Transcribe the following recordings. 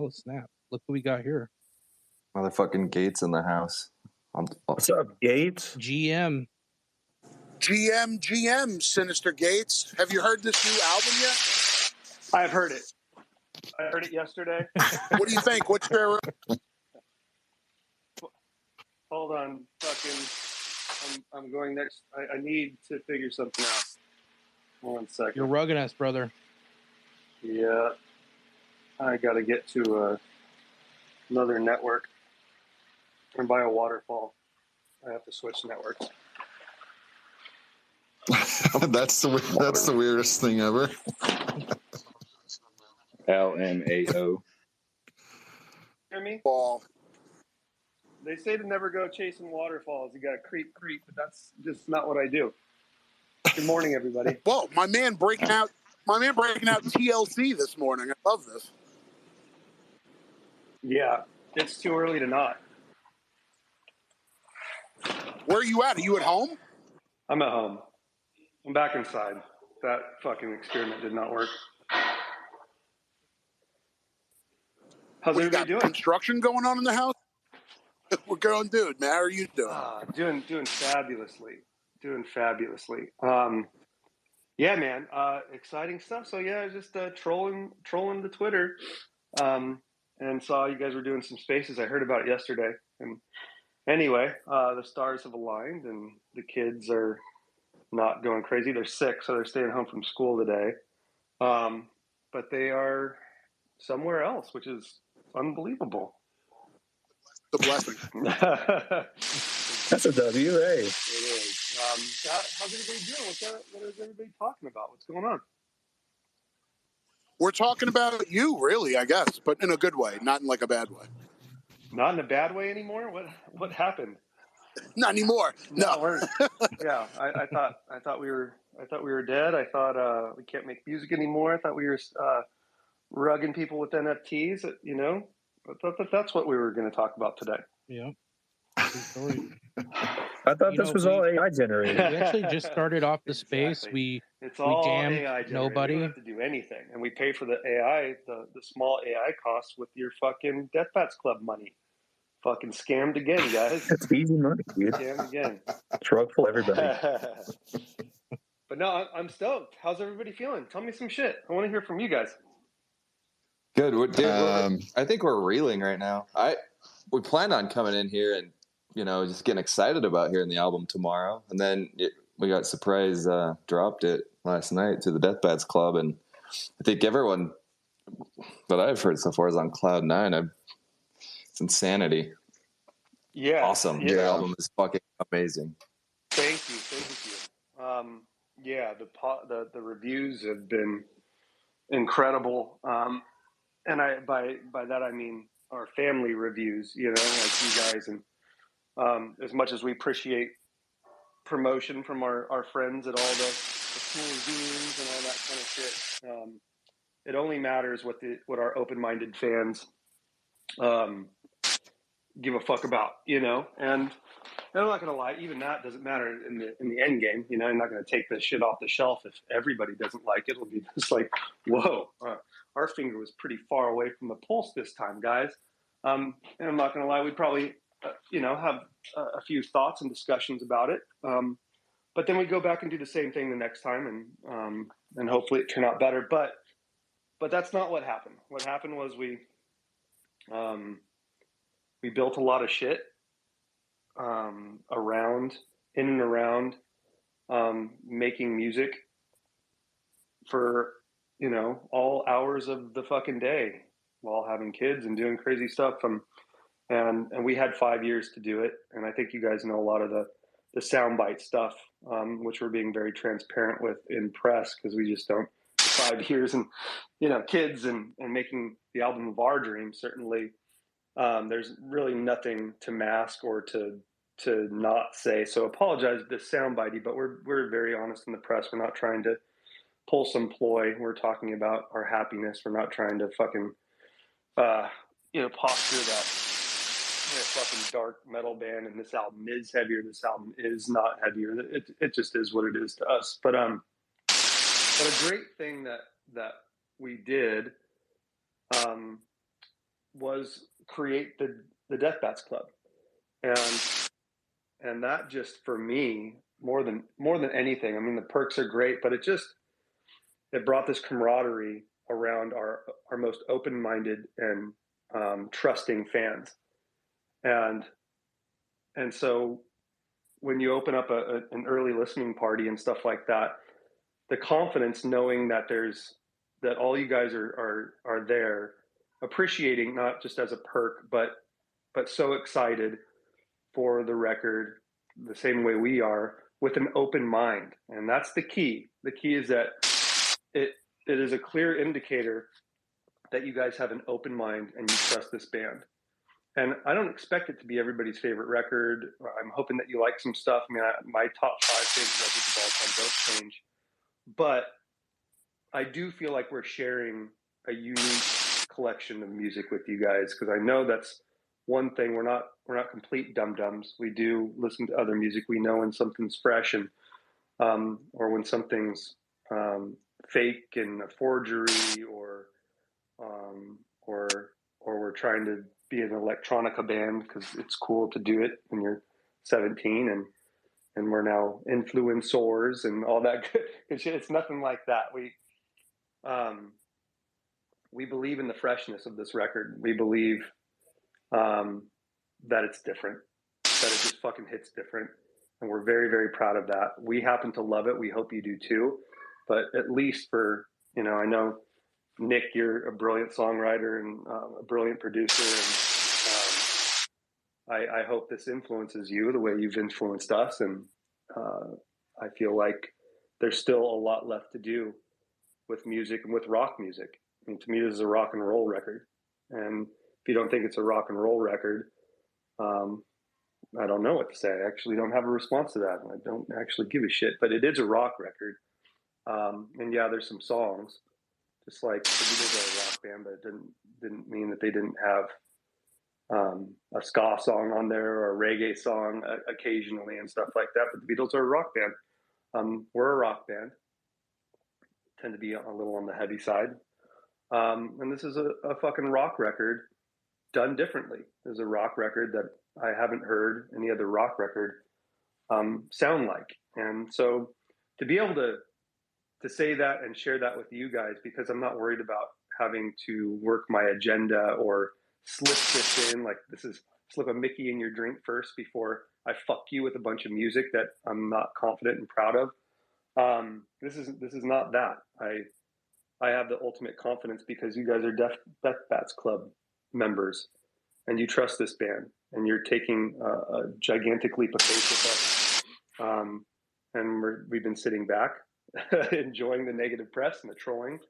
Oh, snap. Look what we got here. Motherfucking Gates in the house. What's up, Gates? GM, Synyster Gates. Have you heard this new album yet? I've heard it. I heard it yesterday. What do you think? What's your... Hold on, fucking. I'm going next. I need to figure something out. 1 second. you're rugging us, brother. Yeah. I got to get to another network. And by a waterfall, I have to switch networks. That's the weirdest thing ever. LMAO. Hear me? Ball. They say to never go chasing waterfalls. You got to creep, but that's just not what I do. Good morning, everybody. Whoa, my man breaking out TLC this morning. I love this. Yeah, it's too early to not. Where are you at? Are you at home? I'm at home. I'm back inside. That fucking experiment did not work. How's What, you everybody got doing? construction going on in the house? We're going, dude, man. How are you doing? Doing fabulously. Yeah, man. Exciting stuff. So yeah, just trolling the Twitter, and saw you guys were doing some spaces. I heard about it yesterday. And anyway, the stars have aligned, and the kids are not going crazy. They're sick, so they're staying home from school today. But they are somewhere else, which is unbelievable. The blessing. That's a W, hey. It is. How's everybody doing? What is everybody talking about? What's going on? We're talking about you, really, I guess, but in a good way, not in like a bad way. Not in a bad way anymore? What happened? Not anymore. No. Yeah, I thought we were dead. I thought we can't make music anymore. I thought we were rugging people with NFTs. You know, I thought that's what we were going to talk about today. Yeah. I thought this was all AI generated. We actually just started off the space. Exactly. We all jammed AI generated. nobody. We don't have to do anything, and we pay for the AI, the small AI costs with your fucking Deathbats Club money. Fucking scammed again, guys. It's easy money, dude. Scammed again. Truck full everybody. But no, I'm stoked. How's everybody feeling? Tell me some shit. I want to hear from you guys. Good. I think we're reeling right now. We planned on coming in here and just getting excited about hearing the album tomorrow, and then we got surprise dropped it last night to the Deathbats Club, and I think everyone that I've heard so far is on cloud nine. It's insanity. Yeah, awesome. Yeah. The album is fucking amazing. Thank you. Yeah, the reviews have been incredible, and by that I mean our family reviews. Like you guys, and as much as we appreciate promotion from our friends at all the cool zines and all that kind of shit, it only matters what our open-minded fans give a fuck about, and I'm not gonna lie, even that doesn't matter in the end game. I'm not gonna take this shit off the shelf if everybody doesn't like it. It'll be just like, whoa, our finger was pretty far away from the pulse this time, guys. And I'm not gonna lie, we'd probably have a few thoughts and discussions about it, but then we go back and do the same thing the next time, and hopefully it turn out better. But that's not what happened. What happened was we built a lot of shit in and around making music for all hours of the fucking day while having kids and doing crazy stuff. And we had 5 years to do it. And I think you guys know a lot of the soundbite stuff, which we're being very transparent with in press, because we just don't. 5 years and kids and making the album of our dreams, certainly. There's really nothing to mask or to not say. So apologize if this soundbitey, but we're very honest in the press. We're not trying to pull some ploy. We're talking about our happiness. We're not trying to fucking posture that fucking dark metal band and this album is heavier. This album is not heavier. It just is what it is to us. But a great thing that we did was create the Deathbats Club, and that just for me more than anything. I mean, the perks are great, but it brought this camaraderie around our most open-minded and trusting fans, and so when you open up an early listening party and stuff like that, the confidence knowing that all you guys are there, appreciating not just as a perk, but so excited for the record the same way we are, with an open mind. And that's the key. The key is that it is a clear indicator that you guys have an open mind and you trust this band. And I don't expect it to be everybody's favorite record. I'm hoping that you like some stuff. I mean, my top 5 favorite records of all time don't change. But I do feel like we're sharing a unique collection of music with you guys, because I know that's one thing. We're not complete dum-dums. We do listen to other music. We know when something's fresh and or when something's fake and a forgery, or we're trying to be an electronica band because it's cool to do it when you're 17, and we're now influencers and all that good shit. It's nothing like that. We believe in the freshness of this record. We believe that it's different, that it just fucking hits different, and we're very, very proud of that. We happen to love it. We hope you do too. But at least for, I know, Nick, you're a brilliant songwriter and a brilliant producer, and I hope this influences you the way you've influenced us. And I feel like there's still a lot left to do with music and with rock music. I mean, to me, this is a rock and roll record. And if you don't think it's a rock and roll record, I don't know what to say. I actually don't have a response to that. I don't actually give a shit, but it is a rock record. And yeah, there's some songs, just like the Beatles are a rock band, but it didn't mean that they didn't have a ska song on there or a reggae song occasionally and stuff like that. But the Beatles are a rock band. We're a rock band, tend to be a little on the heavy side. And this is a fucking rock record done differently. There's a rock record that I haven't heard any other rock record sound like. And so to be able to say that and share that with you guys, because I'm not worried about having to work my agenda or slip this in, like this is slip a Mickey in your drink first before I fuck you with a bunch of music that I'm not confident and proud of. This is not that. I have the ultimate confidence because you guys are Deathbats Club members, and you trust this band, and you're taking a gigantic leap of faith with us. And we've been sitting back, enjoying the negative press and the trolling,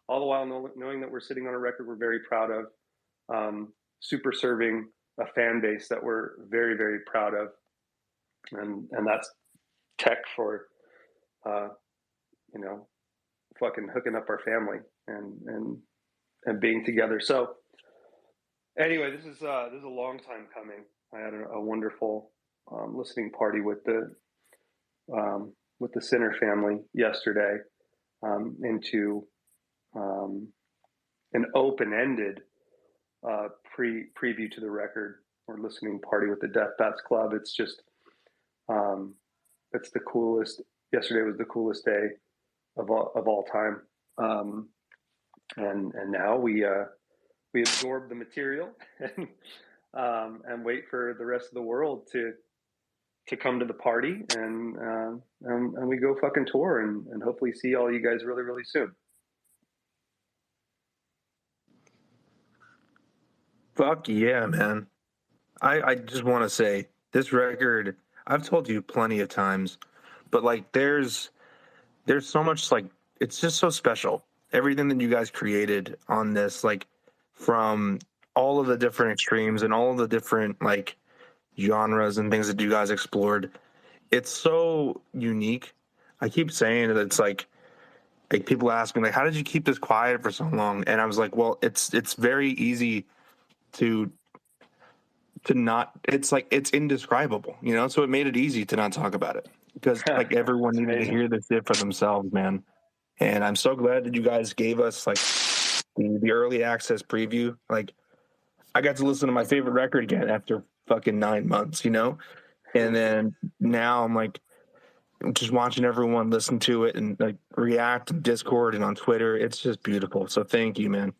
all the while knowing that we're sitting on a record we're very proud of, super serving a fan base that we're very, very proud of, and that's tech for, fucking hooking up our family and being together. So anyway, this is a long time coming. I had a wonderful listening party with the Synyster family yesterday into an open-ended preview to the record or listening party with the Deathbats Club. It's just it's the coolest. Yesterday was the coolest day of all time, and now we absorb the material and wait for the rest of the world to come to the party, and we go fucking tour and hopefully see all you guys really, really soon. Fuck yeah, man. I just want to say this record, I've told you plenty of times, but like there's so much, like it's just so special. Everything that you guys created on this, like from all of the different extremes and all of the different like genres and things that you guys explored, it's so unique. I keep saying that it's like people ask me like, how did you keep this quiet for so long? And I was like, well, it's very easy to not, it's like it's indescribable, so it made it easy to not talk about it because like everyone needed to hear this shit for themselves, man. And I'm so glad that you guys gave us like the early access preview. Like I got to listen to my favorite record again after fucking 9 months, you know? And then now I'm like, just watching everyone listen to it and like react in Discord and on Twitter. It's just beautiful. So thank you, man.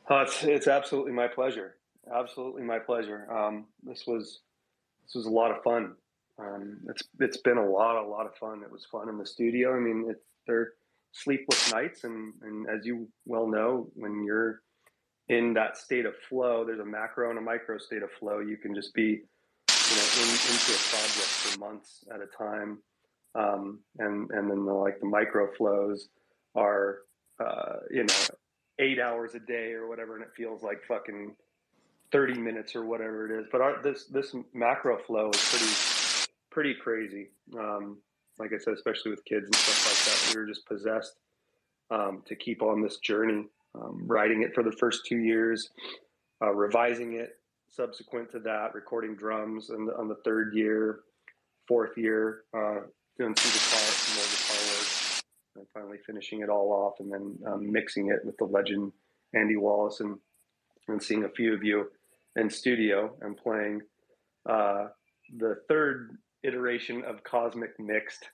It's absolutely my pleasure. Absolutely my pleasure. This was a lot of fun. It's been a lot of fun. It was fun in the studio. I mean, they're sleepless nights, and as you well know, when you're in that state of flow, there's a macro and a micro state of flow. You can just be, into a project for months at a time, and then the micro flows are, 8 hours a day or whatever, and it feels like fucking 30 minutes or whatever it is. But this macro flow is pretty crazy. Like I said, especially with kids and stuff like that, we were just possessed to keep on this journey, writing it for the first 2 years, revising it subsequent to that, recording drums on the third year, fourth year, doing some more guitar work, and finally finishing it all off, and then mixing it with the legend Andy Wallace, and seeing a few of you in studio and playing the third iteration of Cosmic Mixed.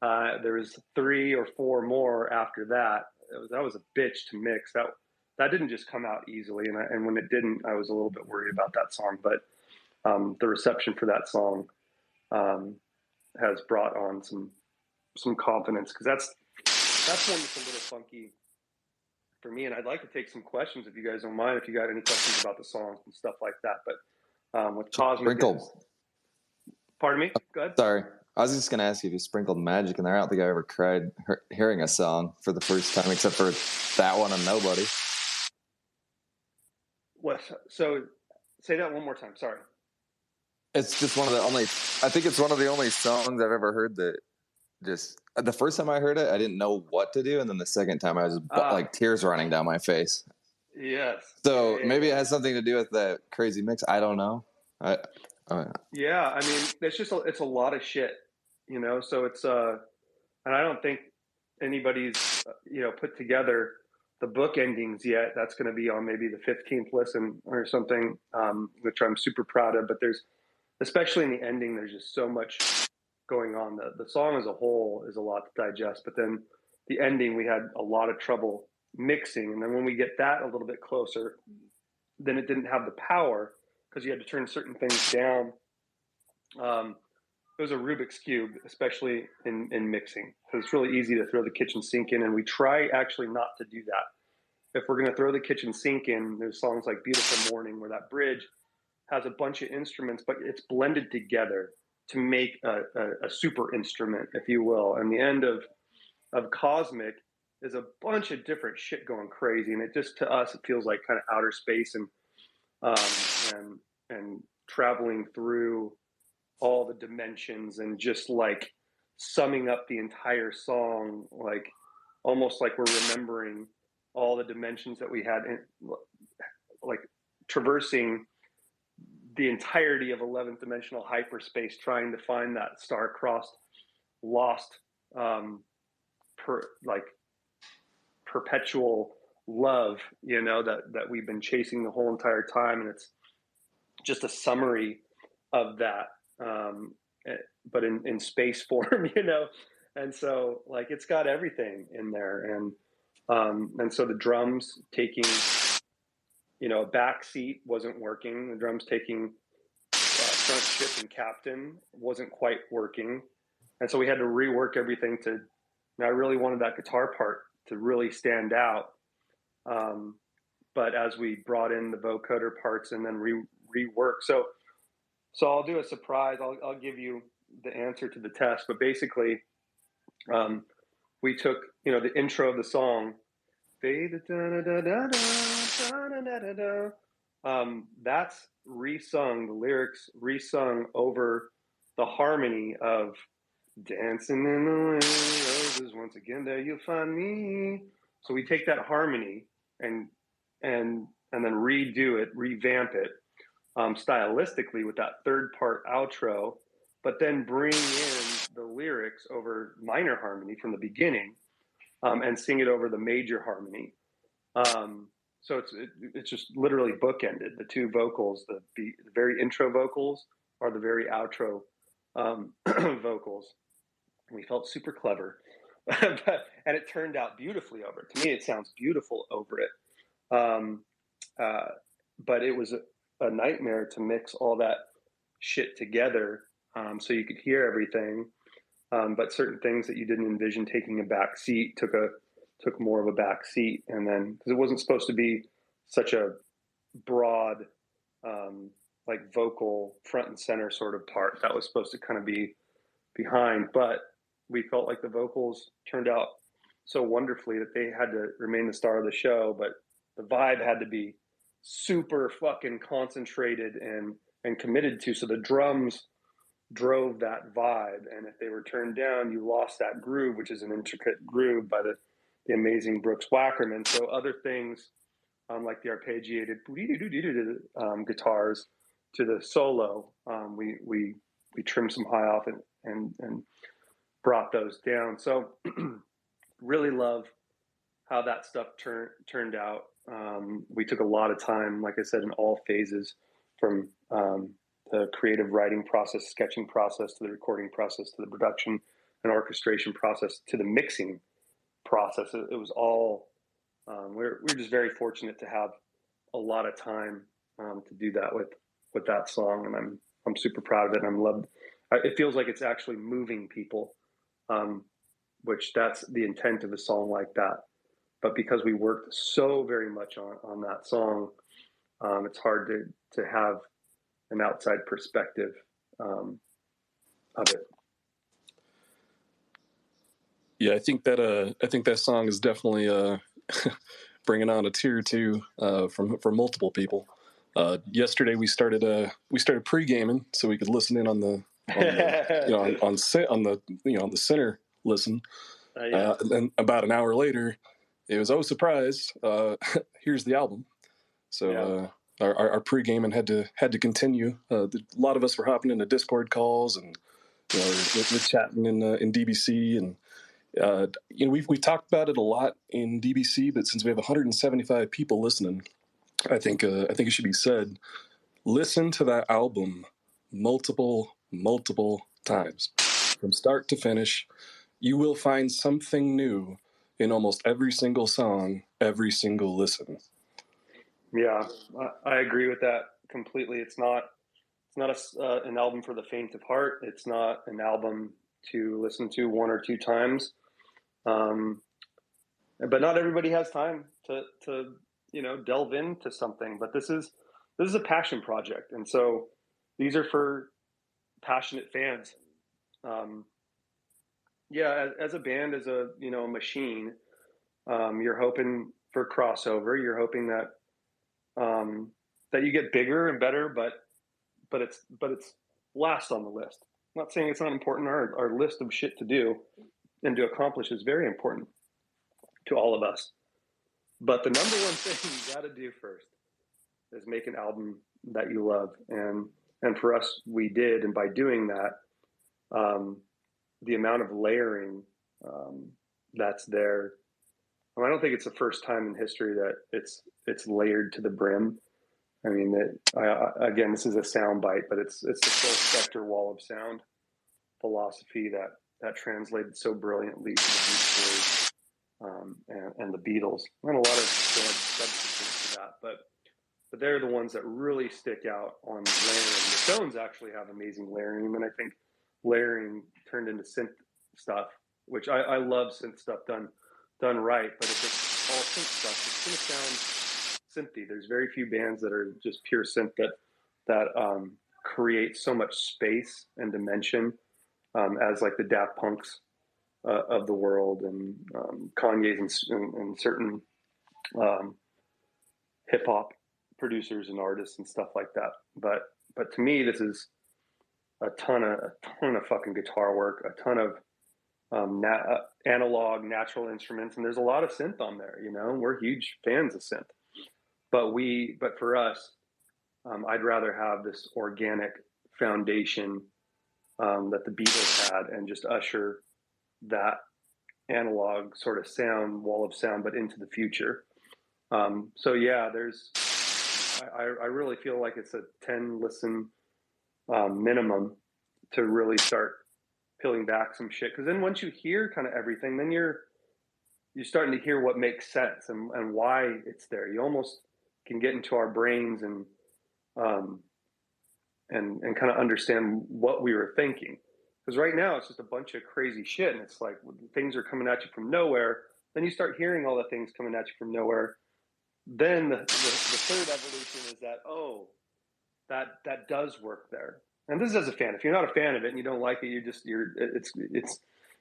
There was 3 or 4 more after that. That was a bitch to mix. That didn't just come out easily, and when it didn't, I was a little bit worried about that song. But the reception for that song has brought on some confidence, because that's one that's a little funky for me. And I'd like to take some questions if you guys don't mind, if you got any questions about the songs and stuff like that. But with Cosmic, pardon me. Go ahead. Sorry, I was just gonna ask you if you sprinkled magic in there. I don't think I ever cried hearing a song for the first time, except for that one and Nobody. What? So say that one more time. Sorry. It's just one of the only. I think it's one of the only songs I've ever heard that just the first time I heard it, I didn't know what to do, and then the second time I was like tears running down my face. Yes. So maybe it has something to do with that crazy mix. I don't know. Yeah, I mean, it's a lot of shit, So it's and I don't think anybody's put together the book endings yet. That's going to be on maybe the 15th listen or something, which I'm super proud of. But there's, especially in the ending, there's just so much going on. The song as a whole is a lot to digest, but then the ending, we had a lot of trouble mixing. And then when we get that a little bit closer, then it didn't have the power, because you had to turn certain things down. It was a Rubik's Cube, especially in mixing. So it's really easy to throw the kitchen sink in, and we try actually not to do that. If we're going to throw the kitchen sink in, there's songs like Beautiful Morning, where that bridge has a bunch of instruments, but it's blended together to make a super instrument, if you will. And the end of Cosmic is a bunch of different shit going crazy, and it just, to us, it feels like kind of outer space and traveling through all the dimensions, and just like summing up the entire song, like almost like we're remembering all the dimensions that we had, like traversing the entirety of 11th dimensional hyperspace, trying to find that star-crossed, lost, perpetual love, that we've been chasing the whole entire time. And it's just a summary of that, but in space form, and so like it's got everything in there. And so the drums taking, a back seat wasn't working. The drums taking front ship and captain wasn't quite working. And so we had to rework everything and I really wanted that guitar part to really stand out. But as we brought in the vocoder parts and then rework, so I'll do a surprise. I'll give you the answer to the test, but basically, we took, the intro of the song, that's resung, the lyrics resung over the harmony of dancing in the wind, roses, once again there you'll find me. So we take that harmony and then redo it, revamp it, stylistically with that third part outro, but then bring in the lyrics over minor harmony from the beginning, and sing it over the major harmony. So it's just literally bookended. The two vocals, the very intro vocals are the very outro vocals. We felt super clever, and it turned out beautifully over it. To me, it sounds beautiful over it. But it was a nightmare to mix all that shit together so you could hear everything. But certain things that you didn't envision taking a back seat took more of a back seat. And then, because it wasn't supposed to be such a broad, like vocal front and center sort of part, that was supposed to kind of be behind. But we felt like the vocals turned out so wonderfully that they had to remain the star of the show, but the vibe had to be super fucking concentrated and committed to. So the drums drove that vibe, and if they were turned down, you lost that groove, which is an intricate groove by the amazing Brooks Wackerman. So other things, like the arpeggiated guitars to the solo, we trimmed some high off and brought those down. So really love how that stuff turned out. We took a lot of time, like I said, in all phases, from the creative writing process, sketching process, to the recording process, to the production and orchestration process, to the mixing process. It was all, we're just very fortunate to have a lot of time to do that with that song. And I'm super proud of it. And it feels like it's actually moving people, which that's the intent of a song like that. But because we worked so very much on that song, it's hard to have an outside perspective of it. Yeah, I think that song is definitely bringing on a tear or two for multiple people. Yesterday we started pre-gaming so we could listen in on the center listen. Yeah. And then about an hour later, it was, oh, surprise! Here's the album. So our pre-gaming had to continue. A lot of us were hopping into Discord calls, and we're chatting in DBC, and we've talked about it a lot in DBC. But since we have 175 people listening, I think it should be said: listen to that album multiple times from start to finish. You will find something new in almost every single song, every single listen. Yeah, I agree with that completely. It's not an album for the faint of heart. It's not an album to listen to one or two times. But not everybody has time to delve into something. But this is a passion project, and so these are for passionate fans. As a band, as a machine, you're hoping for crossover. You're hoping that you get bigger and better, but it's last on the list. I'm not saying it's not important. Our list of shit to do and to accomplish is very important to all of us. But the number one thing you got to do first is make an album that you love, and for us, we did. And by doing that, the amount of layering that's there. I don't think it's the first time in history that it's layered to the brim. I mean, again, this is a sound bite, but it's the full specter wall of sound philosophy that translated so brilliantly to the Beach Boys and the Beatles, and a lot of substitutes to that. But they're the ones that really stick out on layering. The Stones actually have amazing layering, and I think layering turned into synth stuff, which I love synth stuff done right. But if it's all synth stuff, it's going to sound synthy. There's very few bands that are just pure synth that create so much space and dimension as like the Daft Punks of the world, and Kanye's and certain hip hop producers and artists and stuff like that. But to me, this is a ton of fucking guitar work, a ton of analog natural instruments, and there's a lot of synth on there. We're huge fans of synth, but for us, I'd rather have this organic foundation that the Beatles had, and just usher that analog sort of sound, wall of sound, but into the future. So yeah, I really feel like it's a 10 listen minimum to really start peeling back some shit. Because then once you hear kind of everything, then you're starting to hear what makes sense and why it's there. You almost can get into our brains and kind of understand what we were thinking. Because right now it's just a bunch of crazy shit, and it's like things are coming at you from nowhere. Then you start hearing all the things coming at you from nowhere. Then the third evolution is that that does work there. And this is as a fan. If you're not a fan of it and you don't like it,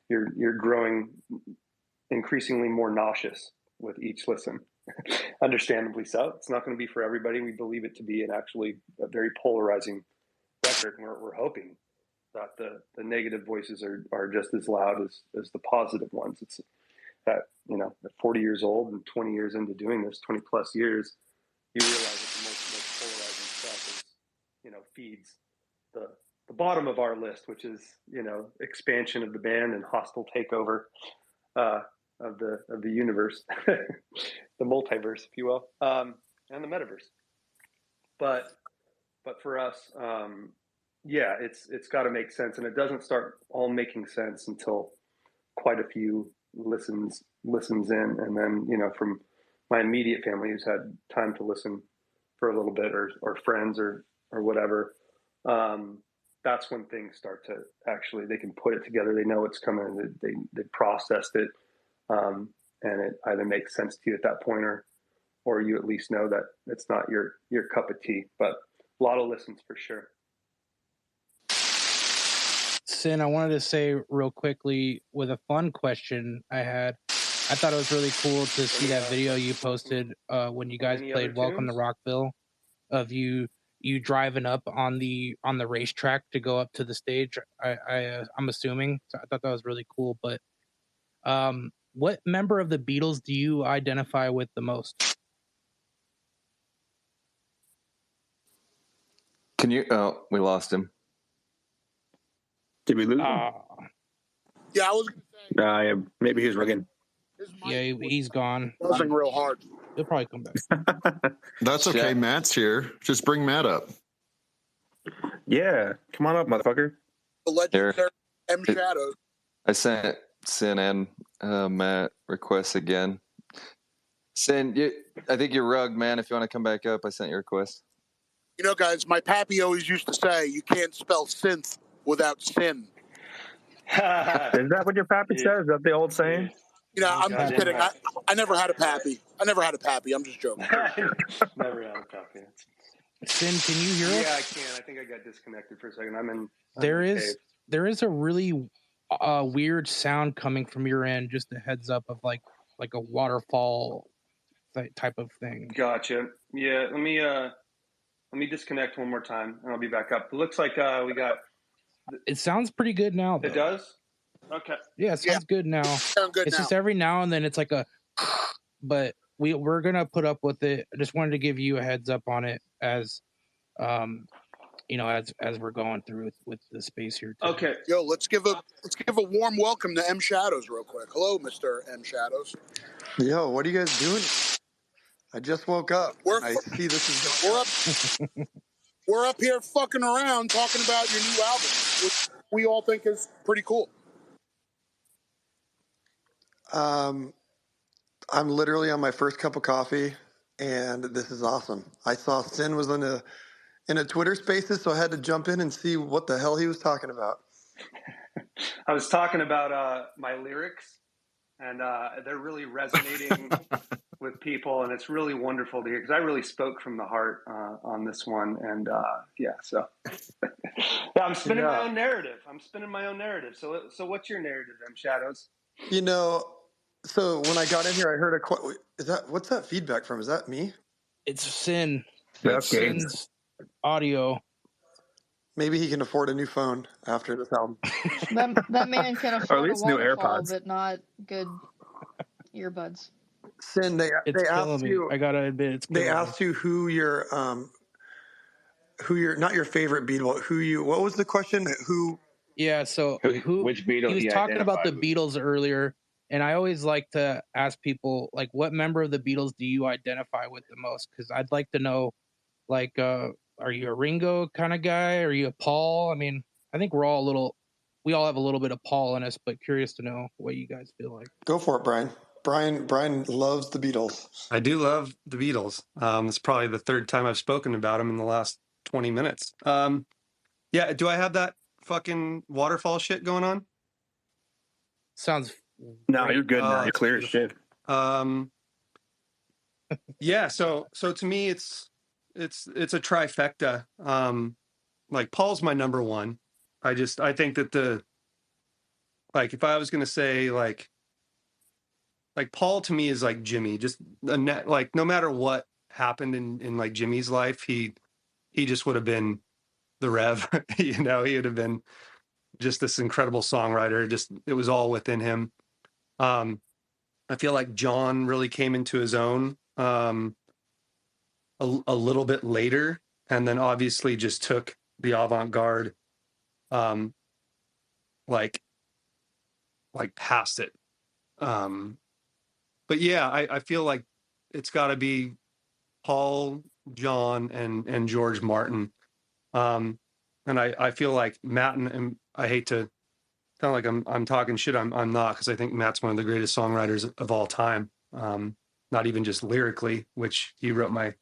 you're growing increasingly more nauseous with each listen. Understandably so. It's not going to be for everybody. We believe it to be actually a very polarizing record, and we're hoping that the negative voices are just as loud as the positive ones. It's that, at 40 years old and 20 years into doing this, 20 plus years, you realize that the most polarizing stuff is, feeds the bottom of our list, which is, expansion of the band and hostile takeover of the universe, the multiverse, if you will, and the metaverse. But for us, yeah, it's got to make sense, and it doesn't start all making sense until quite a few listens in, and then from my immediate family who's had time to listen for a little bit, or friends or whatever, that's when things start to actually, they can put it together. They know it's coming. They processed it, and it either makes sense to you at that point, or you at least know that it's not your cup of tea. But a lot of listens for sure. Sin, I wanted to say real quickly with a fun question I had. I thought it was really cool to see that video you posted when you guys played Welcome to Rockville, of you driving up on the racetrack to go up to the stage. I'm assuming. So I thought that was really cool. But what member of the Beatles do you identify with the most? Can you? Oh, we lost him. Did we lose him? Yeah, I was going to say. Yeah, maybe he's rugged. Yeah, he's gone. Buzzing real hard. He'll probably come back. That's okay. Yeah. Matt's here. Just bring Matt up. Yeah, come on up, motherfucker. The legendary M Shadows. I sent Sin and Matt requests again. Sin, I think you're rugged, man. If you want to come back up, I sent your request. Guys, my pappy always used to say, you can't spell synth without sin. Is that what your pappy says? Is that the old saying? I'm just kidding. I never had a pappy. I'm just joking. Never had a pappy. Sin, can you hear us? Yeah, I can. I think I got disconnected for a second. There is a really weird sound coming from your end. Just a heads up of like a waterfall type of thing. Gotcha. Yeah. Let me disconnect one more time, and I'll be back up. It looks like we got. It sounds pretty good now, though. It does. Okay. Yeah, it sounds good now. It's just every now and then it's like a, but we're gonna put up with it. I just wanted to give you a heads up on it as we're going through with the space here too. Okay. Yo, let's give a warm welcome to M Shadows real quick. Hello, Mr. M Shadows. Yo, what are you guys doing? I just woke up. I see this is going We're up here fucking around talking about your new album, which we all think is pretty cool. I'm literally on my first cup of coffee, and this is awesome. I saw Sin was in a Twitter Spaces, so I had to jump in and see what the hell he was talking about. I was talking about my lyrics, and they're really resonating with people, and it's really wonderful to hear, because I really spoke from the heart on this one, and so yeah, I'm spinning my own narrative. So what's your narrative, M Shadows? So when I got in here, I heard what's that feedback from? Is that me? It's Sin. That's Sin's audio. Maybe he can afford a new phone after this album. That man can afford or at least a new waterfall, AirPods, but not good earbuds. Sin, they asked you. I gotta admit, it's they asked you who your not your favorite Beatle. What was the question? Who? Yeah. So which Beatle? He was talking about the Beatles earlier, And I always like to ask people, like, what member of the Beatles do you identify with the most? Because I'd like to know, like, are you a Ringo kind of guy? Are you a Paul? I mean, I think we all have a little bit of Paul in us, but curious to know what you guys feel like. Go for it, Brian. Brian loves the Beatles. I do love the Beatles. It's probably the third time I've spoken about them in the last 20 minutes. Yeah, do I have that fucking waterfall shit going on? Sounds No, great. you're good now. You're clear as shit. Yeah, so to me it's a trifecta. Like Paul's my number one. I think that if I was gonna say like Paul to me is like Jimmy, just like no matter what happened in like Jimmy's life, he just would have been the Rev. He would have been just this incredible songwriter. Just it was all within him. I feel like John really came into his own a little bit later, and then obviously just took the avant-garde like past it. But yeah, I feel like it's got to be Paul, John, and George Martin. And I feel like Matt and I hate to sound like I'm talking shit. I'm not, because I think Matt's one of the greatest songwriters of all time. Not even just lyrically, which he wrote my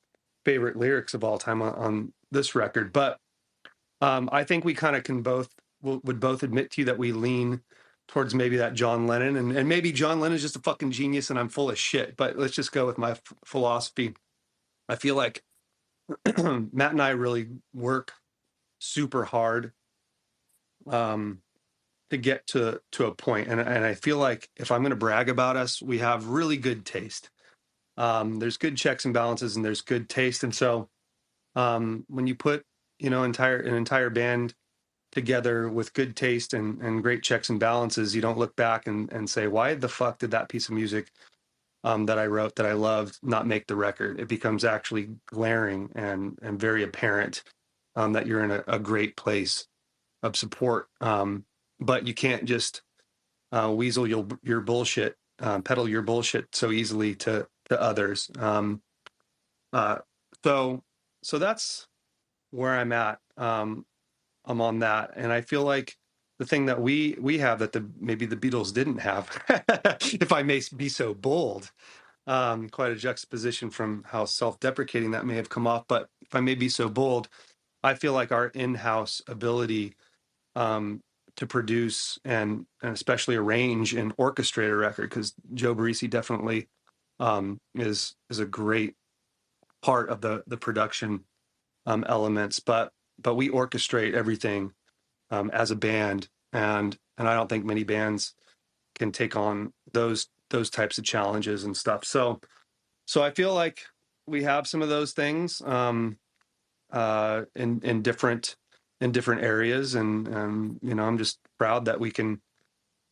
favorite lyrics of all time on this record. But I think we kind of would both admit to you that we lean towards maybe that John Lennon, and maybe John Lennon's just a fucking genius and I'm full of shit. But let's just go with my philosophy. I feel like Matt and I really work super hard to get to a point. And I feel like if I'm going to brag about us, we have really good taste. There's good checks and balances and there's good taste. And so when you put, an entire band together with good taste and great checks and balances, you don't look back and say, why the fuck did that piece of music that I wrote, that I loved, not make the record? It becomes actually glaring and very apparent that you're in a great place of support. But you can't just weasel your bullshit, peddle your bullshit so easily to others. So that's where I'm at. I'm on that, and I feel like the thing that we have that maybe the Beatles didn't have, if I may be so bold, quite a juxtaposition from how self-deprecating that may have come off. But if I may be so bold, I feel like our in-house ability to produce and especially arrange and orchestrate a record, because Joe Barresi definitely is a great part of the production elements, but we orchestrate everything as a band, and I don't think many bands can take on those types of challenges and stuff. So I feel like we have some of those things in different areas, and I'm just proud that we can,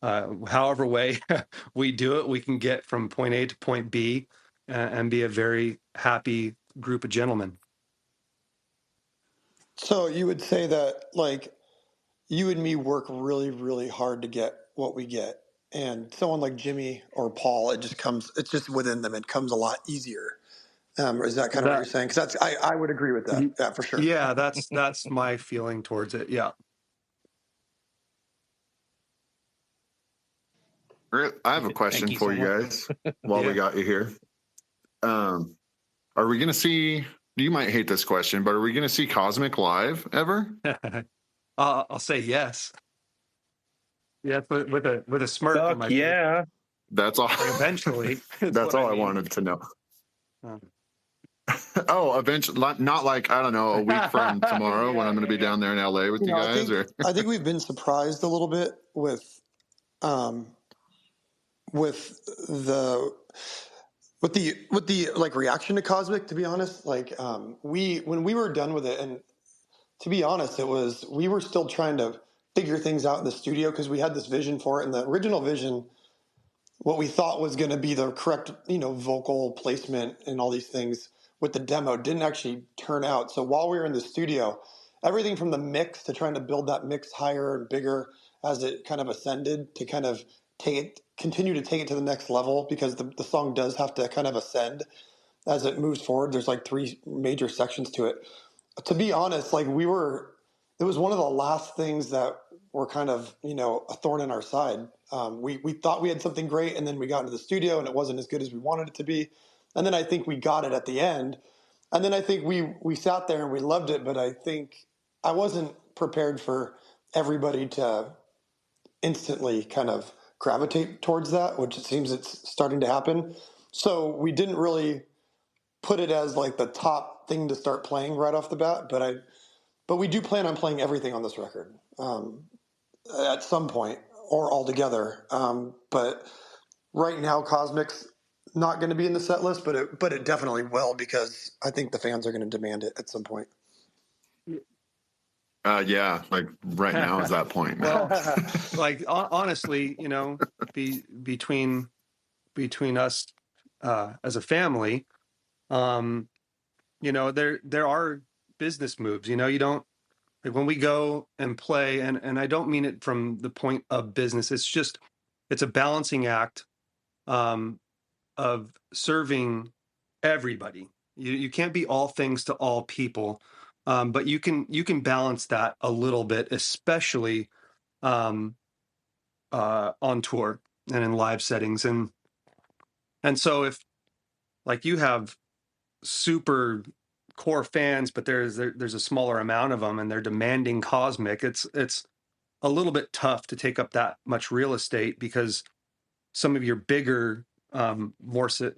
however way we do it, we can get from point A to point B and be a very happy group of gentlemen. So you would say that, like, you and me work really, really hard to get what we get, and someone like Jimmy or Paul, it's just within them. It comes a lot easier. Is that kind of what you're saying? Because I would agree with that. Yeah, for sure. Yeah, that's my feeling towards it. Yeah. I have a question for you guys while we got you here. Are we going to see, you might hate this question, but are we going to see Cosmic live ever? I'll say yes. Yeah, with a smirk on my face. That's all. Like eventually. That's all I wanted to know. Oh, eventually, not like, I don't know, a week from tomorrow when I'm going to be down there in LA with you guys. I think we've been surprised a little bit with the like reaction to Cosmic. To be honest, like when we were done with it, and to be honest, we were still trying to figure things out in the studio because we had this vision for it, and the original vision, what we thought was going to be the correct, vocal placement and all these things with the demo didn't actually turn out. So while we were in the studio, everything from the mix to trying to build that mix higher and bigger as it kind of ascended to kind of take it continue to take it to the next level because the song does have to kind of ascend as it moves forward. There's like 3 major sections to it. To be honest, like it was one of the last things that were kind of, a thorn in our side. We thought we had something great, and then we got into the studio and it wasn't as good as we wanted it to be. And then I think we got it at the end. And then I think we sat there and we loved it, but I think I wasn't prepared for everybody to instantly kind of gravitate towards that, which it seems it's starting to happen. So we didn't really put it as like the top thing to start playing right off the bat, but we do plan on playing everything on this record at some point or all together. But right now, Cosmic's not going to be in the set list, but it definitely will because I think the fans are going to demand it at some point. Yeah, like right now is that point. Well, like honestly, between us as a family, there are business moves. You don't, like, when we go and play, and I don't mean it from the point of business. It's a balancing act of serving everybody. You can't be all things to all people, but you can balance that a little bit, especially on tour and in live settings. And so if, like, you have super core fans, but there's a smaller amount of them and they're demanding Cosmic, it's a little bit tough to take up that much real estate because some of your bigger most like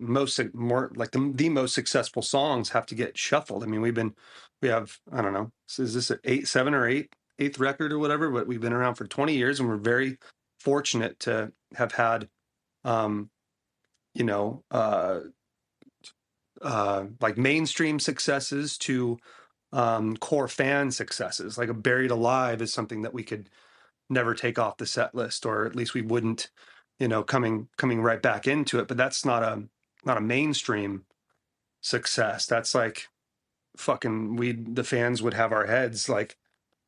the most successful songs have to get shuffled. I mean, we have, I don't know, is this an eighth record or whatever, but we've been around for 20 years and we're very fortunate to have had like mainstream successes to core fan successes. Like a Buried Alive is something that we could never take off the set list, or at least we wouldn't, coming right back into it. But that's not a mainstream success. That's like fucking, the fans would have our heads, like,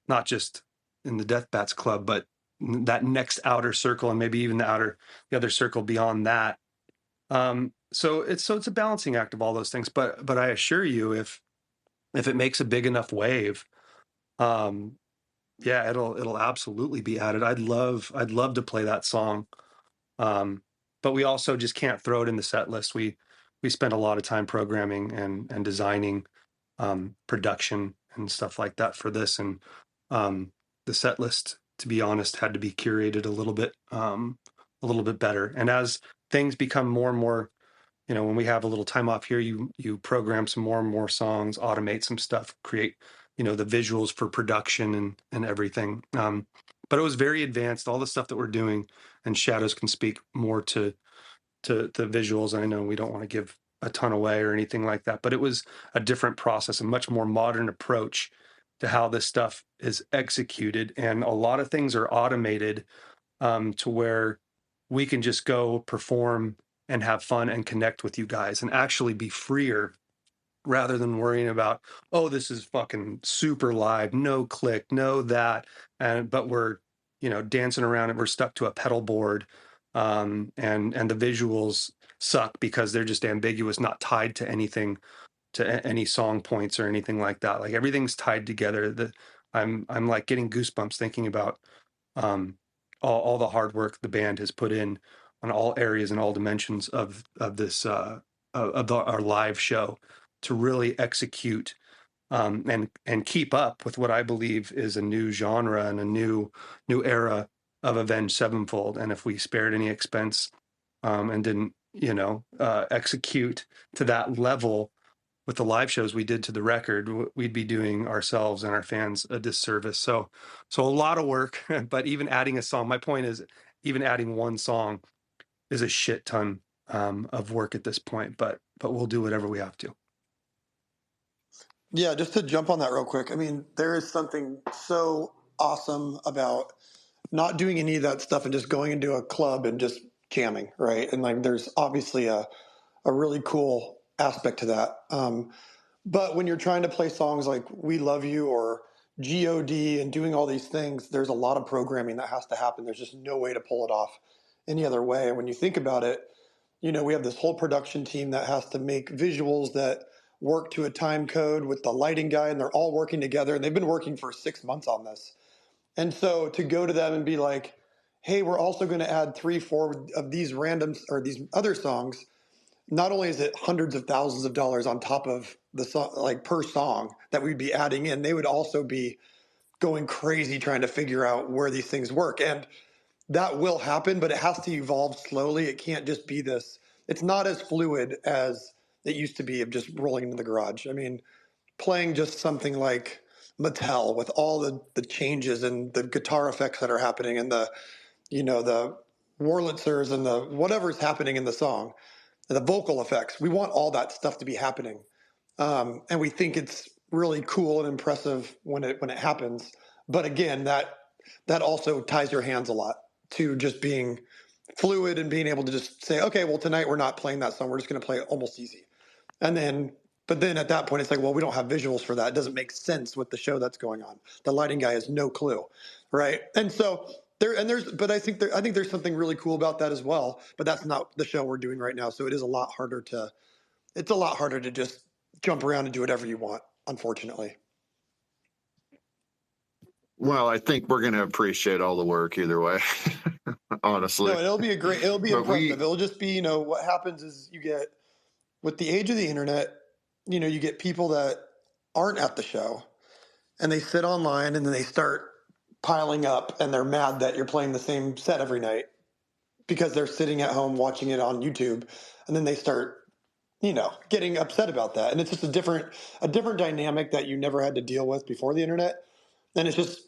not just in the Deathbats club, but that next outer circle, and maybe even the other circle beyond that. So it's a balancing act of all those things. But I assure you, if it makes a big enough wave, yeah, it'll absolutely be added. I'd love to play that song. But we also just can't throw it in the set list. We spend a lot of time programming and designing production and stuff like that for this. And the set list, to be honest, had to be curated a little bit better. And as things become more and more, when we have a little time off here, you program some more and more songs, automate some stuff, create, the visuals for production and everything. But it was very advanced, all the stuff that we're doing, and Shadows can speak more to visuals. I know we don't want to give a ton away or anything like that, but it was a different process, a much more modern approach to how this stuff is executed. And a lot of things are automated to where we can just go perform and have fun and connect with you guys and actually be freer, rather than worrying about, oh, this is fucking super live, no click, no that. But we're, dancing around and we're stuck to a pedal board. And the visuals suck because they're just ambiguous, not tied to anything, to any song points or anything like that. Like, everything's tied together. I'm like getting goosebumps thinking about all the hard work the band has put in on all areas and all dimensions of this our live show, to really execute and keep up with what I believe is a new genre and a new era of Avenged Sevenfold. And if we spared any expense and didn't, execute to that level with the live shows we did to the record, we'd be doing ourselves and our fans a disservice. So a lot of work, but even adding a song, my point is, even adding one song is a shit ton of work at this point, but we'll do whatever we have to. Yeah, just to jump on that real quick. I mean, there is something so awesome about not doing any of that stuff and just going into a club and just jamming, right? And like, there's obviously a really cool aspect to that. But when you're trying to play songs like We Love You or God and doing all these things, there's a lot of programming that has to happen. There's just no way to pull it off. any other way. And when you think about it, we have this whole production team that has to make visuals that work to a time code with the lighting guy, and they're all working together, and they've been working for 6 months on this. And so to go to them and be like, hey, we're also going to add 3-4 of these random or these other songs, not only is it hundreds of thousands of dollars on top of the song, like per song that we'd be adding in, they would also be going crazy trying to figure out where these things work. And that will happen, but it has to evolve slowly. It can't just be this. It's not as fluid as it used to be of just rolling into the garage. I mean, playing just something like Mattel with all the changes and the guitar effects that are happening and the Wurlitzers and the whatever's happening in the song, and the vocal effects. We want all that stuff to be happening. And we think it's really cool and impressive when it happens. But again, that also ties your hands a lot to just being fluid and being able to just say, okay, well, tonight we're not playing that song. We're just going to play it almost easy. But then at that point, it's like, well, we don't have visuals for that. It doesn't make sense with the show that's going on. The lighting guy has no clue, right? And so but I think there's something really cool about that as well. But that's not the show we're doing right now. So it's a lot harder to just jump around and do whatever you want, unfortunately. Well, I think we're going to appreciate all the work either way, honestly. No, it'll be impressive. It'll just be, what happens is you get, with the age of the internet, you get people that aren't at the show and they sit online and then they start piling up and they're mad that you're playing the same set every night because they're sitting at home watching it on YouTube. And then they start, getting upset about that. And it's just a different dynamic that you never had to deal with before the internet. And it's just,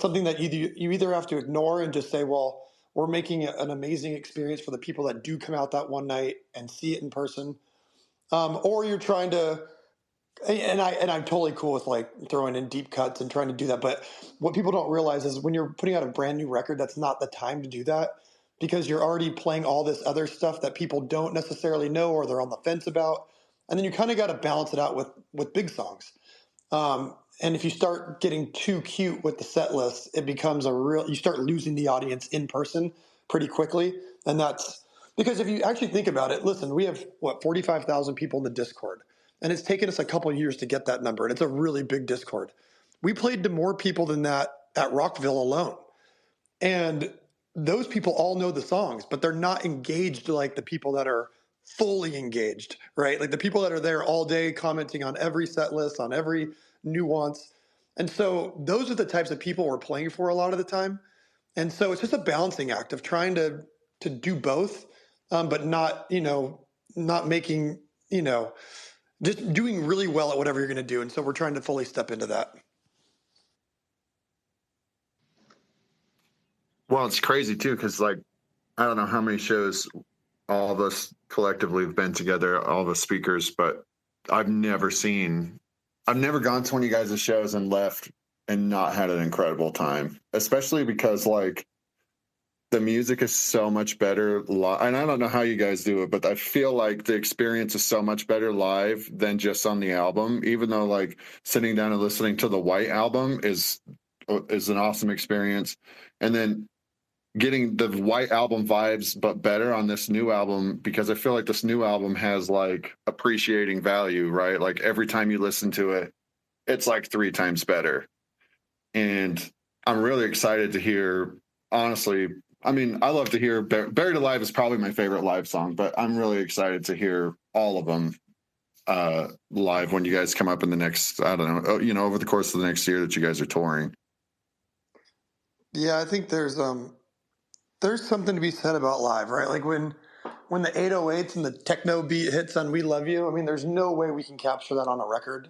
something that you either have to ignore and just say, well, we're making an amazing experience for the people that do come out that one night and see it in person. Or you're trying to, and I'm totally cool with like throwing in deep cuts and trying to do that. But what people don't realize is when you're putting out a brand new record, that's not the time to do that because you're already playing all this other stuff that people don't necessarily know or they're on the fence about. And then you kind of got to balance it out with big songs. And if you start getting too cute with the set list, it becomes you start losing the audience in person pretty quickly. And that's because if you actually think about it, listen, we have 45,000 people in the Discord, and it's taken us a couple of years to get that number. And it's a really big Discord. We played to more people than that at Rockville alone. And those people all know the songs, but they're not engaged like the people that are fully engaged, right? Like the people that are there all day commenting on every set list, on every nuance. And so those are the types of people we're playing for a lot of the time. And so it's just a balancing act of trying to do both, but not making, just doing really well at whatever you're going to do. And so we're trying to fully step into that. Well, it's crazy too, because like, I don't know how many shows all of us collectively have been together, all the speakers, but I've never gone to one of you guys' shows and left and not had an incredible time, especially because like the music is so much better live. And I don't know how you guys do it, but I feel like the experience is so much better live than just on the album, even though like sitting down and listening to the White album is an awesome experience. And then getting the White album vibes, but better on this new album, because I feel like this new album has like appreciating value, right? Like every time you listen to it, it's like 3 times better. And I'm really excited to hear, honestly, I mean, I love to hear Buried Alive is probably my favorite live song, but I'm really excited to hear all of them live when you guys come up in the next, I don't know, over the course of the next year that you guys are touring. Yeah, I think there's something to be said about live, right? Like when the 808s and the techno beat hits on We Love You, I mean, there's no way we can capture that on a record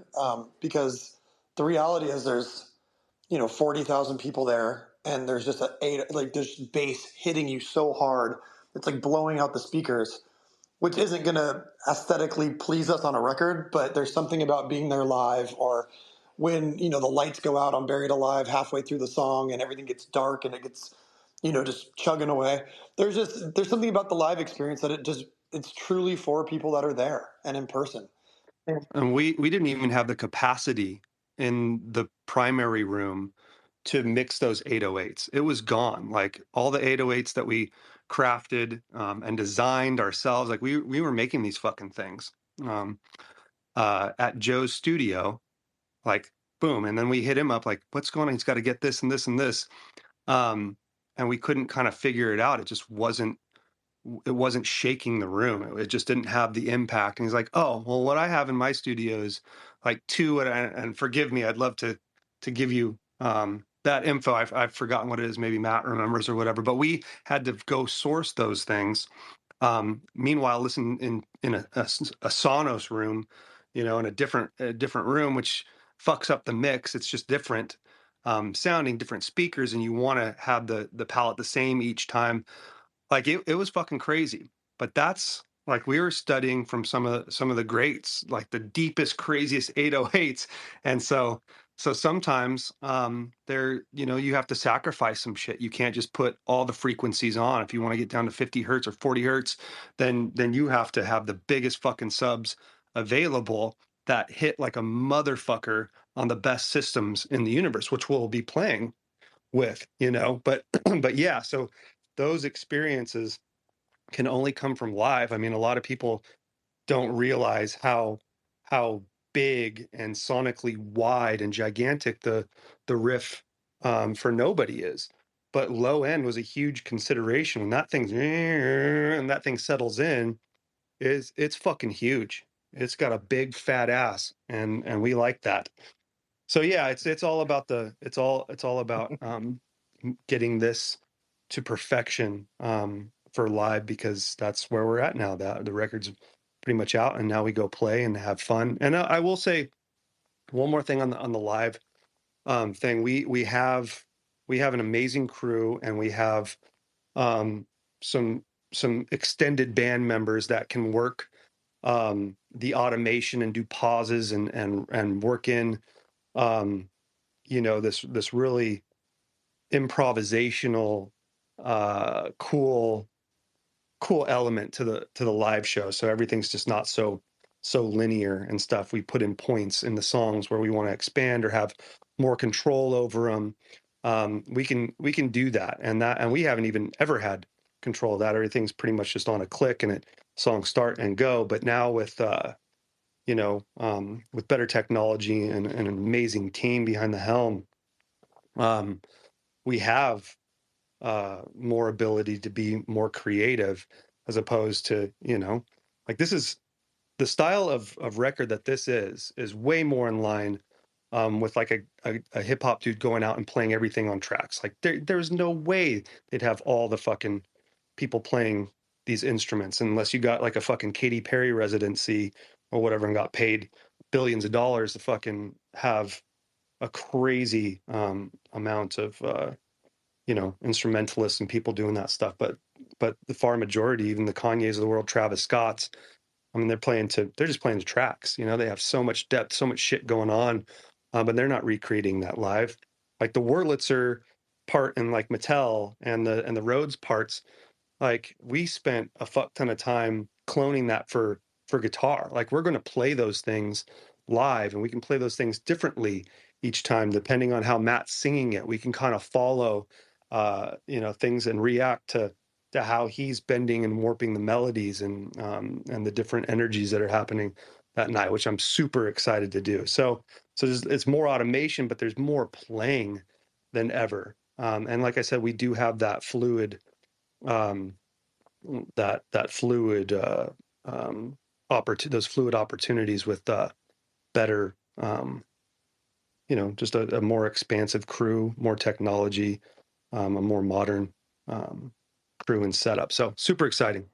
because the reality is there's, 40,000 people there and there's just there's bass hitting you so hard. It's like blowing out the speakers, which isn't going to aesthetically please us on a record, but there's something about being there live or when, the lights go out on Buried Alive halfway through the song and everything gets dark and it gets, just chugging away. There's something about the live experience that it's truly for people that are there and in person. And we didn't even have the capacity in the primary room to mix those 808s. It was gone. Like all the 808s that we crafted and designed ourselves. Like we were making these fucking things at Joe's studio, like boom. And then we hit him up like, what's going on? He's got to get this and this and this. And we couldn't kind of figure it out. It just wasn't shaking the room. It just didn't have the impact. And he's like, oh, well, what I have in my studio is like two, and forgive me, I'd love to give you that info. I've forgotten what it is. Maybe Matt remembers or whatever, but we had to go source those things. Meanwhile, listen in a Sonos room, in a different room, which fucks up the mix. It's just different sounding, different speakers, and you want to have the palette the same each time. Like it was fucking crazy. But that's like we were studying from some of the greats, like the deepest, craziest 808s. And so sometimes there, you have to sacrifice some shit. You can't just put all the frequencies on. If you want to get down to 50 hertz or 40 hertz, then you have to have the biggest fucking subs available that hit like a motherfucker on the best systems in the universe, which we'll be playing with, but but yeah, so those experiences can only come from live. I mean, a lot of people don't realize how big and sonically wide and gigantic the riff for Nobody is. But low end was a huge consideration. When that thing settles in, it's fucking huge. It's got a big fat ass, and we like that. So yeah, it's all about getting this to perfection for live, because that's where we're at now. That the record's pretty much out, and now we go play and have fun. And I will say one more thing on the live thing. We have an amazing crew, and we have some extended band members that can work the automation and do pauses and work in this really improvisational cool element to the live show. So everything's just not so linear and stuff. We put in points in the songs where we want to expand or have more control over them. We can do that, and we haven't even ever had control of that. Everything's pretty much just on a click and songs start and go. But now with with better technology and an amazing team behind the helm, we have more ability to be more creative, as opposed to, like this is the style of record that this is way more in line with like a hip hop dude going out and playing everything on tracks. Like there's no way they'd have all the fucking people playing these instruments unless you got like a fucking Katy Perry residency or whatever and got paid billions of dollars to fucking have a crazy amount of instrumentalists and people doing that stuff. But the far majority, even the Kanyes of the world, Travis Scotts, I mean, they're just playing the tracks. They have so much depth, so much shit going on, but they're not recreating that live. Like the Wurlitzer part and like Mattel and the Rhodes parts, like we spent a fuck ton of time cloning that for guitar. Like we're going to play those things live, and we can play those things differently each time depending on how Matt's singing it. We can kind of follow things and react to how he's bending and warping the melodies and the different energies that are happening that night, which I'm super excited to do. So it's more automation, but there's more playing than ever. And like I said, we do have that fluid those fluid opportunities with better just a more expansive crew, more technology, a more modern crew and setup. So super exciting.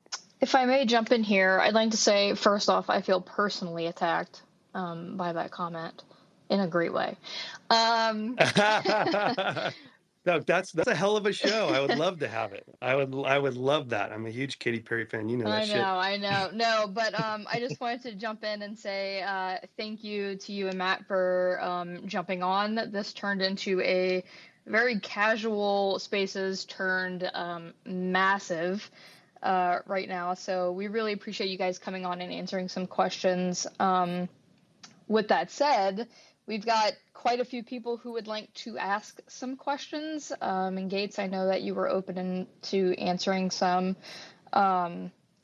If I may jump in here, I'd like to say, first off, I feel personally attacked by that comment in a great way. No, that's a hell of a show. I would love to have it. I would love that. I'm a huge Katy Perry fan. You know that shit. I know. No, but I just wanted to jump in and say thank you to you and Matt for jumping on. This turned into a very casual Spaces turned massive right now. So we really appreciate you guys coming on and answering some questions. With that said, we've got quite a few people who would like to ask some questions. And Gates, I know that you were open to answering some.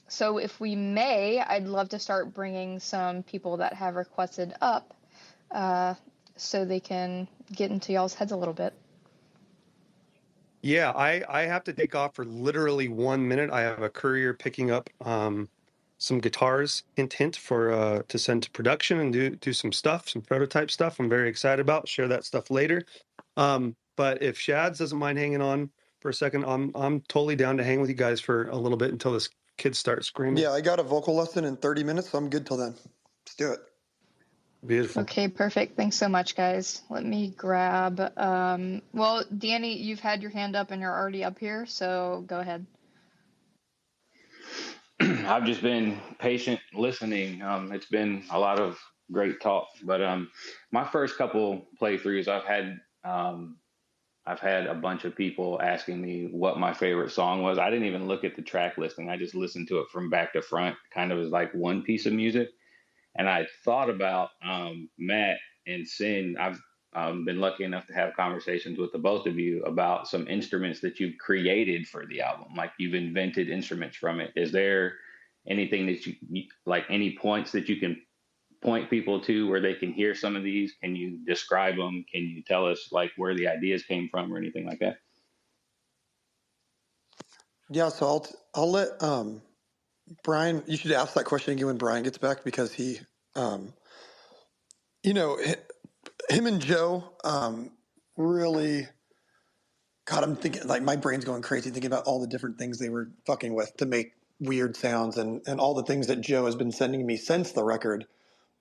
So if we may, I'd love to start bringing some people that have requested up so they can get into y'all's heads a little bit. Yeah, I have to take off for literally 1 minute. I have a courier picking up some guitars, hint, for to send to production and do some stuff, some prototype stuff. I'm very excited about. Share that stuff later. But if Shads doesn't mind hanging on for a second, I'm totally down to hang with you guys for a little bit until this kid starts screaming. Yeah, I got a vocal lesson in 30 minutes, so I'm good till then. Let's do it. Beautiful. Okay, perfect. Thanks so much, guys. Let me grab. Well, Danny, you've had your hand up and you're already up here, so go ahead. I've just been patient listening. It's been a lot of great talk, but my first couple playthroughs, I've had a bunch of people asking me what my favorite song was. I didn't even look at the track listing. I just listened to it from back to front, kind of as like one piece of music. And I thought about Matt and Sin. I've been lucky enough to have conversations with the both of you about some instruments that you've created for the album, like you've invented instruments from it. Is there anything that you like, any points that you can point people to where they can hear some of these? Can you describe them? Can you tell us like where the ideas came from or anything like that? Yeah, so I'll let Brian. You should ask that question again when Brian gets back, because he, you know, him and Joe really. God, I'm thinking, like, my brain's going crazy thinking about all the different things they were fucking with to make weird sounds, and all the things that Joe has been sending me since the record.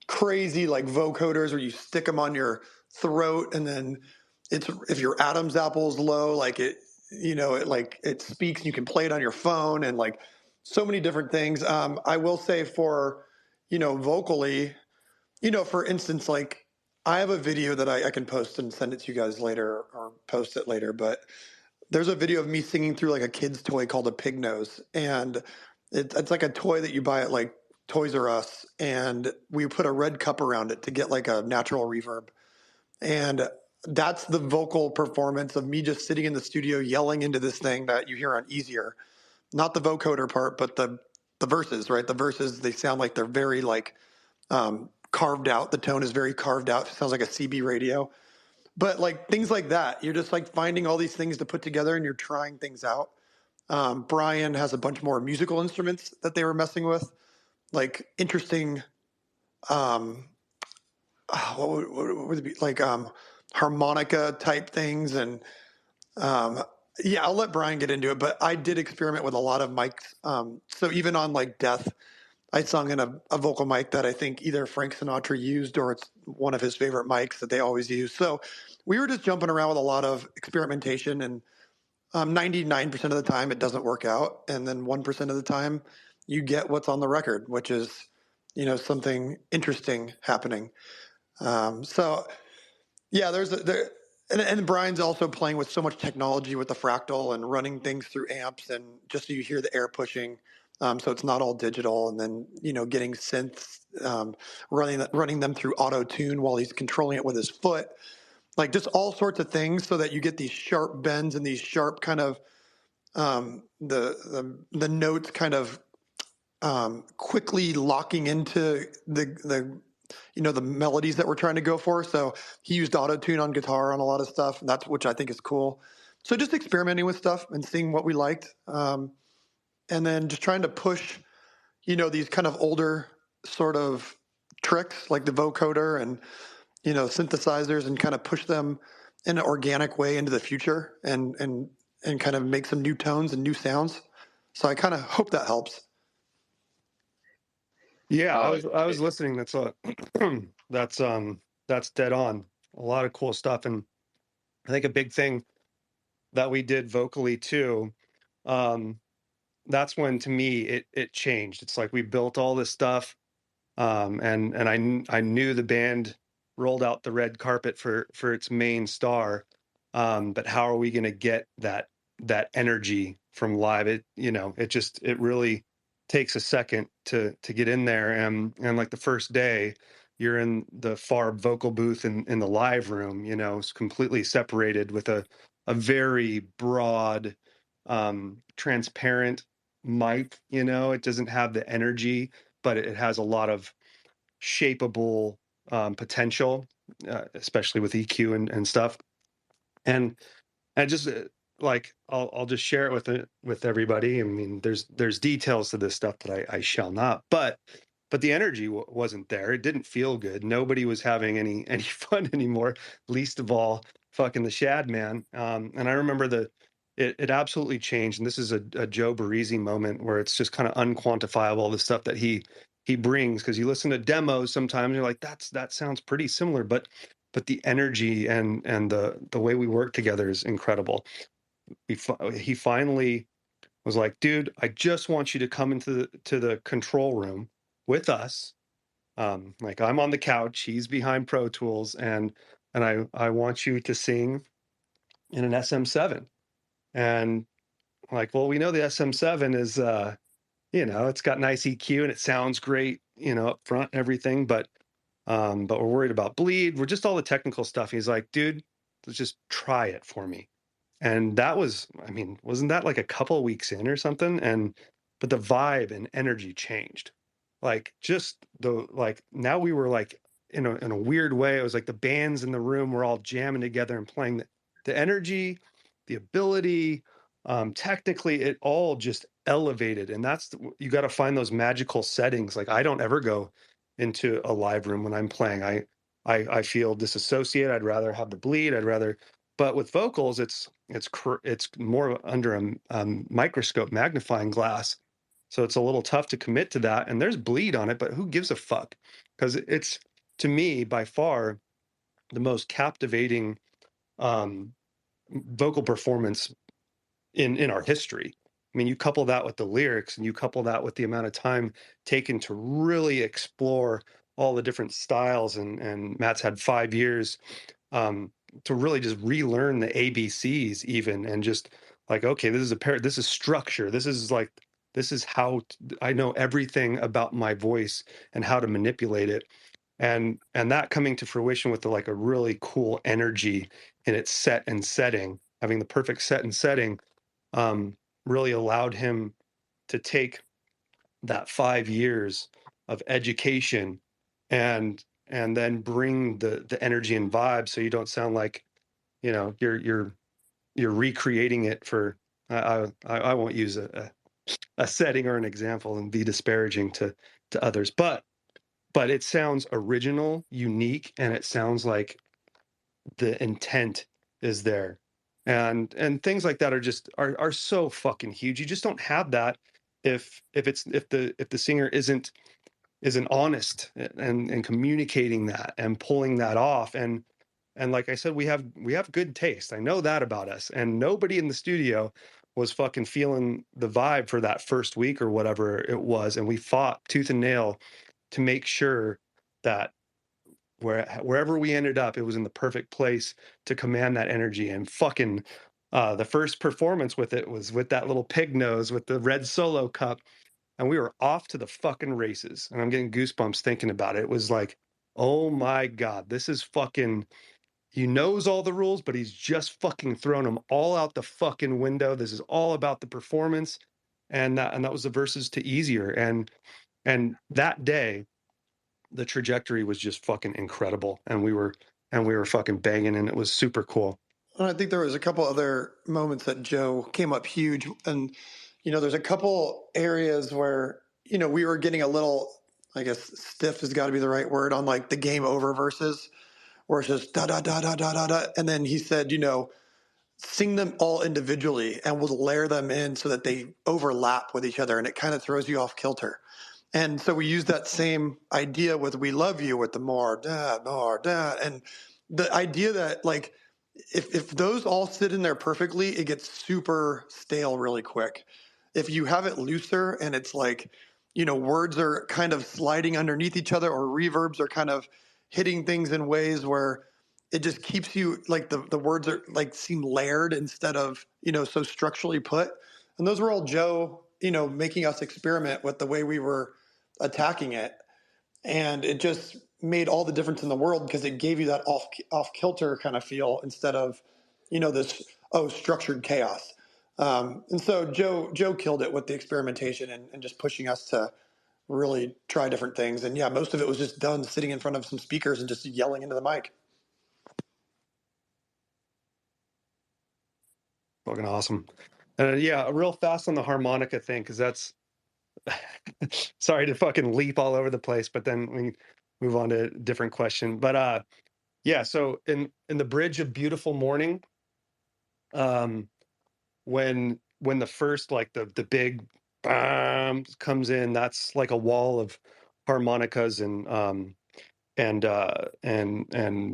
Crazy, like, vocoders where you stick them on your throat, and then it's, if your Adam's apple is low, like it, you know, it speaks, and you can play it on your phone, and like so many different things. I will say for, vocally, for instance, like, I have a video that I can post and send it to you guys later, or post it later, but there's a video of me singing through like a kid's toy called a pig nose. And it's like a toy that you buy at like Toys R Us. And we put a red cup around it to get like a natural reverb. And that's the vocal performance of me just sitting in the studio yelling into this thing that you hear on Easier. Not the vocoder part, but the verses, right? The verses, they sound like they're very like carved out. The tone is very carved out. It sounds like a CB radio. But like things like that, you're just like finding all these things to put together and you're trying things out. Brian has a bunch more musical instruments that they were messing with, like interesting, what would it be, like harmonica type things. And yeah, I'll let Brian get into it, but I did experiment with a lot of mics. So even on like Death, I sung in a vocal mic that I think either Frank Sinatra used or it's one of his favorite mics that they always use. So we were just jumping around with a lot of experimentation, and 99% of the time it doesn't work out. And then 1% of the time you get what's on the record, which is, something interesting happening. So yeah, and Brian's also playing with so much technology with the fractal and running things through amps, and just so you hear the air pushing. So it's not all digital, and then getting synths, running them through auto tune while he's controlling it with his foot, like just all sorts of things, so that you get these sharp bends and these sharp kind of the notes kind of quickly locking into the melodies that we're trying to go for. So he used auto tune on guitar on a lot of stuff, and which I think is cool. So just experimenting with stuff and seeing what we liked. And then just trying to push, these kind of older sort of tricks like the vocoder and, synthesizers, and kind of push them in an organic way into the future, and kind of make some new tones and new sounds. So I kind of hope that helps. Yeah, I was listening. That's that's dead on. A lot of cool stuff, and I think a big thing that we did vocally too. That's when, to me, it changed. It's like we built all this stuff, and I knew the band rolled out the red carpet for its main star, but how are we going to get that energy from live? It really takes a second to get in there, and like the first day, you're in the far vocal booth in the live room, you know, it's completely separated with a very broad, transparent mic, you know, it doesn't have the energy, but it has a lot of shapeable potential, especially with EQ and stuff. And I just like I'll just share it with everybody. I mean, there's details to this stuff that I shall not, but the energy wasn't there. It didn't feel good. Nobody was having any fun anymore. Least of all, fucking the Shad man. And I remember it absolutely changed. And this is a Joe Barresi moment where it's just kind of unquantifiable, the stuff that he brings, because you listen to demos sometimes you're like that sounds pretty similar, but the energy and the way we work together is incredible. He finally was like, dude, I just want you to come into the control room with us. Like, I'm on the couch, he's behind Pro Tools, and I want you to sing in an SM7. And like, well, we know the SM7 is you know, it's got nice EQ and it sounds great, you know, up front and everything, but we're worried about bleed. We're just all the technical stuff. He's like, dude, let's just try it for me. And that was, I mean, wasn't that like a couple of weeks in or something? But the vibe and energy changed. Like, just like, now we were like, in a weird way, it was like the bands in the room were all jamming together and playing the energy, the ability, technically it all just elevated. And you got to find those magical settings. Like, I don't ever go into a live room when I'm playing. I feel disassociated. I'd rather have the bleed. But with vocals, it's more under a microscope magnifying glass, so it's a little tough to commit to that. And there's bleed on it, but who gives a fuck? Because it's, to me, by far the most captivating vocal performance in our history. I mean, you couple that with the lyrics, and you couple that with the amount of time taken to really explore all the different styles, and Matt's had 5 years to really just relearn the ABCs even, and just like, okay, this is structure. This is how I know everything about my voice and how to manipulate it. And that coming to fruition with like a really cool energy in its set and setting, having the perfect set and setting, really allowed him to take that 5 years of education and then bring the energy and vibe, so you don't sound like, you know, you're recreating it for, I won't use a setting or an example and be disparaging to others, but it sounds original, unique, and it sounds like the intent is there. And things like that are so fucking huge. You just don't have that if the singer isn't honest and communicating that and pulling that off. And like I said, we have good taste. I know that about us. And nobody in the studio was fucking feeling the vibe for that first week or whatever it was. And we fought tooth and nail to make sure that wherever we ended up, it was in the perfect place to command that energy. And fucking the first performance with it was with that little pig nose with the red Solo cup, and we were off to the fucking races. And I'm getting goosebumps thinking about it. It was like, oh my God, this is fucking, he knows all the rules, but he's just fucking thrown them all out the fucking window. This is all about the performance. And that was the verses to Easier. And that day, the trajectory was just fucking incredible. And we were fucking banging, and it was super cool. And I think there was a couple other moments that Joe came up huge. And, you know, there's a couple areas where, you know, we were getting a little, I guess, stiff has got to be the right word, on like the game over verses, where it's just da da da da da da da. And then he said, you know, sing them all individually and we'll layer them in so that they overlap with each other, and it kind of throws you off kilter. And so we use that same idea with We Love You, with the more da, and the idea that, like, if those all sit in there perfectly, it gets super stale really quick. If you have it looser and it's like, you know, words are kind of sliding underneath each other, or reverbs are kind of hitting things in ways where it just keeps you, like, the words are like seem layered instead of, you know, so structurally put. And those were all Joe, you know, making us experiment with the way we were attacking it. And it just made all the difference in the world because it gave you that off kilter kind of feel instead of, this structured chaos. And so Joe killed it with the experimentation and just pushing us to really try different things. And yeah, most of it was just done sitting in front of some speakers and just yelling into the mic. Fucking awesome. Yeah, real fast on the harmonica thing, because that's sorry to fucking leap all over the place, but then we move on to a different question. But yeah, so in the bridge of Beautiful Morning, when the first, like, the big comes in, that's like a wall of harmonicas and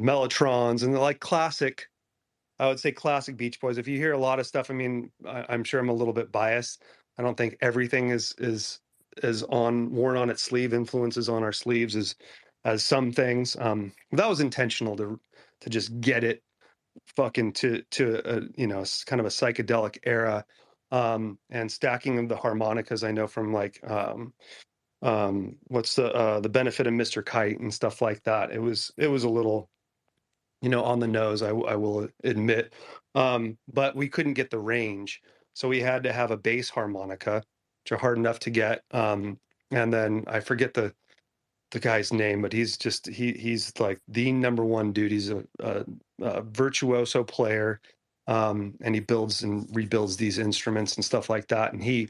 mellotrons and like classic, I would say classic Beach Boys. If you hear a lot of stuff, I mean, I'm sure I'm a little bit biased. I don't think everything is worn on its sleeve, influences on our sleeves as some things. That was intentional to just get it fucking to a, kind of a psychedelic era. And stacking of the harmonicas, I know from like what's the benefit of Mr. Kite and stuff like that. It was a little, on the nose, I will admit. But we couldn't get the range, so we had to have a bass harmonica, which are hard enough to get. And then I forget the guy's name, but he's just he's like the number one dude. He's a virtuoso player, and he builds and rebuilds these instruments and stuff like that. And he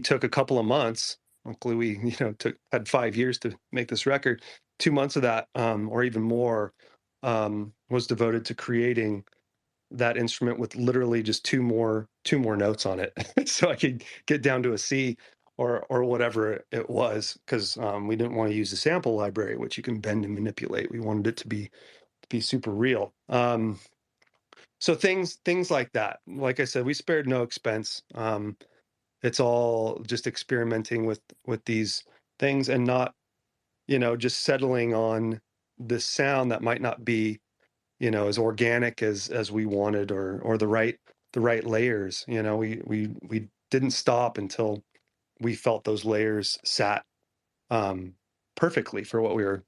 took a couple of months. Luckily, we had 5 years to make this record. 2 months of that, or even more, was devoted to creating that instrument with literally just two more notes on it, so I could get down to a C or whatever it was, because we didn't want to use the sample library, which you can bend and manipulate. We wanted it to be super real. So things like that. Like I said, we spared no expense. It's all just experimenting with these things and not, just settling on the sound that might not be, as organic as we wanted, or the right layers. We didn't stop until we felt those layers sat perfectly for what we were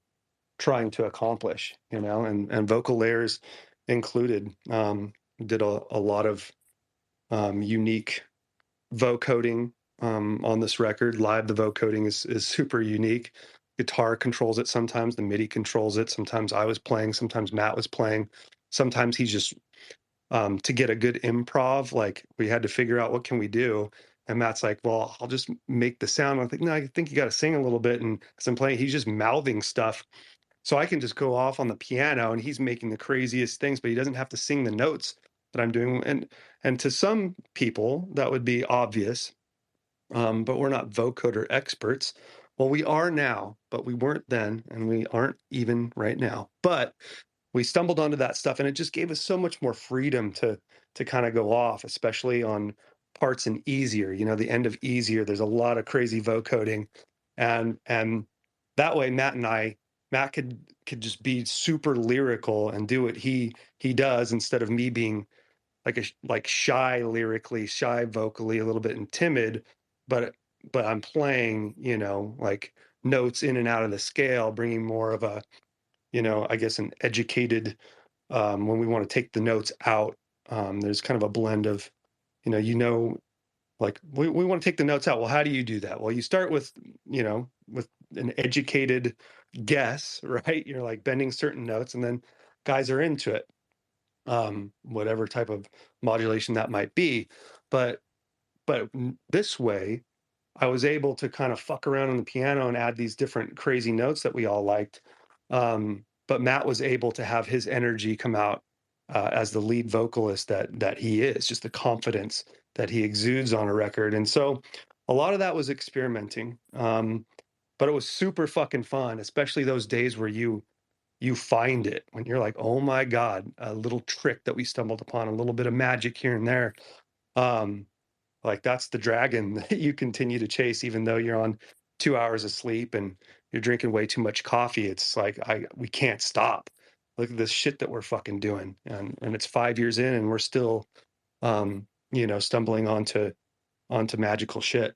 trying to accomplish, and vocal layers included. Did a lot of unique vocoding on this record. Live, the vocoding is super unique. Guitar controls it sometimes, the MIDI controls it. Sometimes I was playing, sometimes Matt was playing. Sometimes he's just, to get a good improv, like, we had to figure out what can we do. And Matt's like, well, I'll just make the sound. I think, no, I think you got to sing a little bit. And as I'm playing, he's just mouthing stuff. So I can just go off on the piano and he's making the craziest things, but he doesn't have to sing the notes that I'm doing. And to some people that would be obvious, but we're not vocoder experts. Well, we are now, but we weren't then, and we aren't even right now. But we stumbled onto that stuff, and it just gave us so much more freedom to kind of go off, especially on parts in Easier. The end of Easier, there's a lot of crazy vocoding, and that way Matt could just be super lyrical and do what he does, instead of me being like shy lyrically, shy vocally, a little bit, and timid, but I'm playing, like notes in and out of the scale, bringing more of a, I guess, an educated, when we want to take the notes out, there's kind of a blend of, like, we want to take the notes out. Well, how do you do that? Well, you start with, with an educated guess, right? You're like bending certain notes, and then guys are into it, whatever type of modulation that might be. But this way, I was able to kind of fuck around on the piano and add these different crazy notes that we all liked. But Matt was able to have his energy come out as the lead vocalist that he is, just the confidence that he exudes on a record. And so a lot of that was experimenting. But it was super fucking fun, especially those days where you find it, when you're like, oh my God, a little trick that we stumbled upon, a little bit of magic here and there. Like, that's the dragon that you continue to chase, even though you're on 2 hours of sleep and you're drinking way too much coffee. It's like, we can't stop. Look at this shit that we're fucking doing. And it's 5 years in and we're still, stumbling onto magical shit.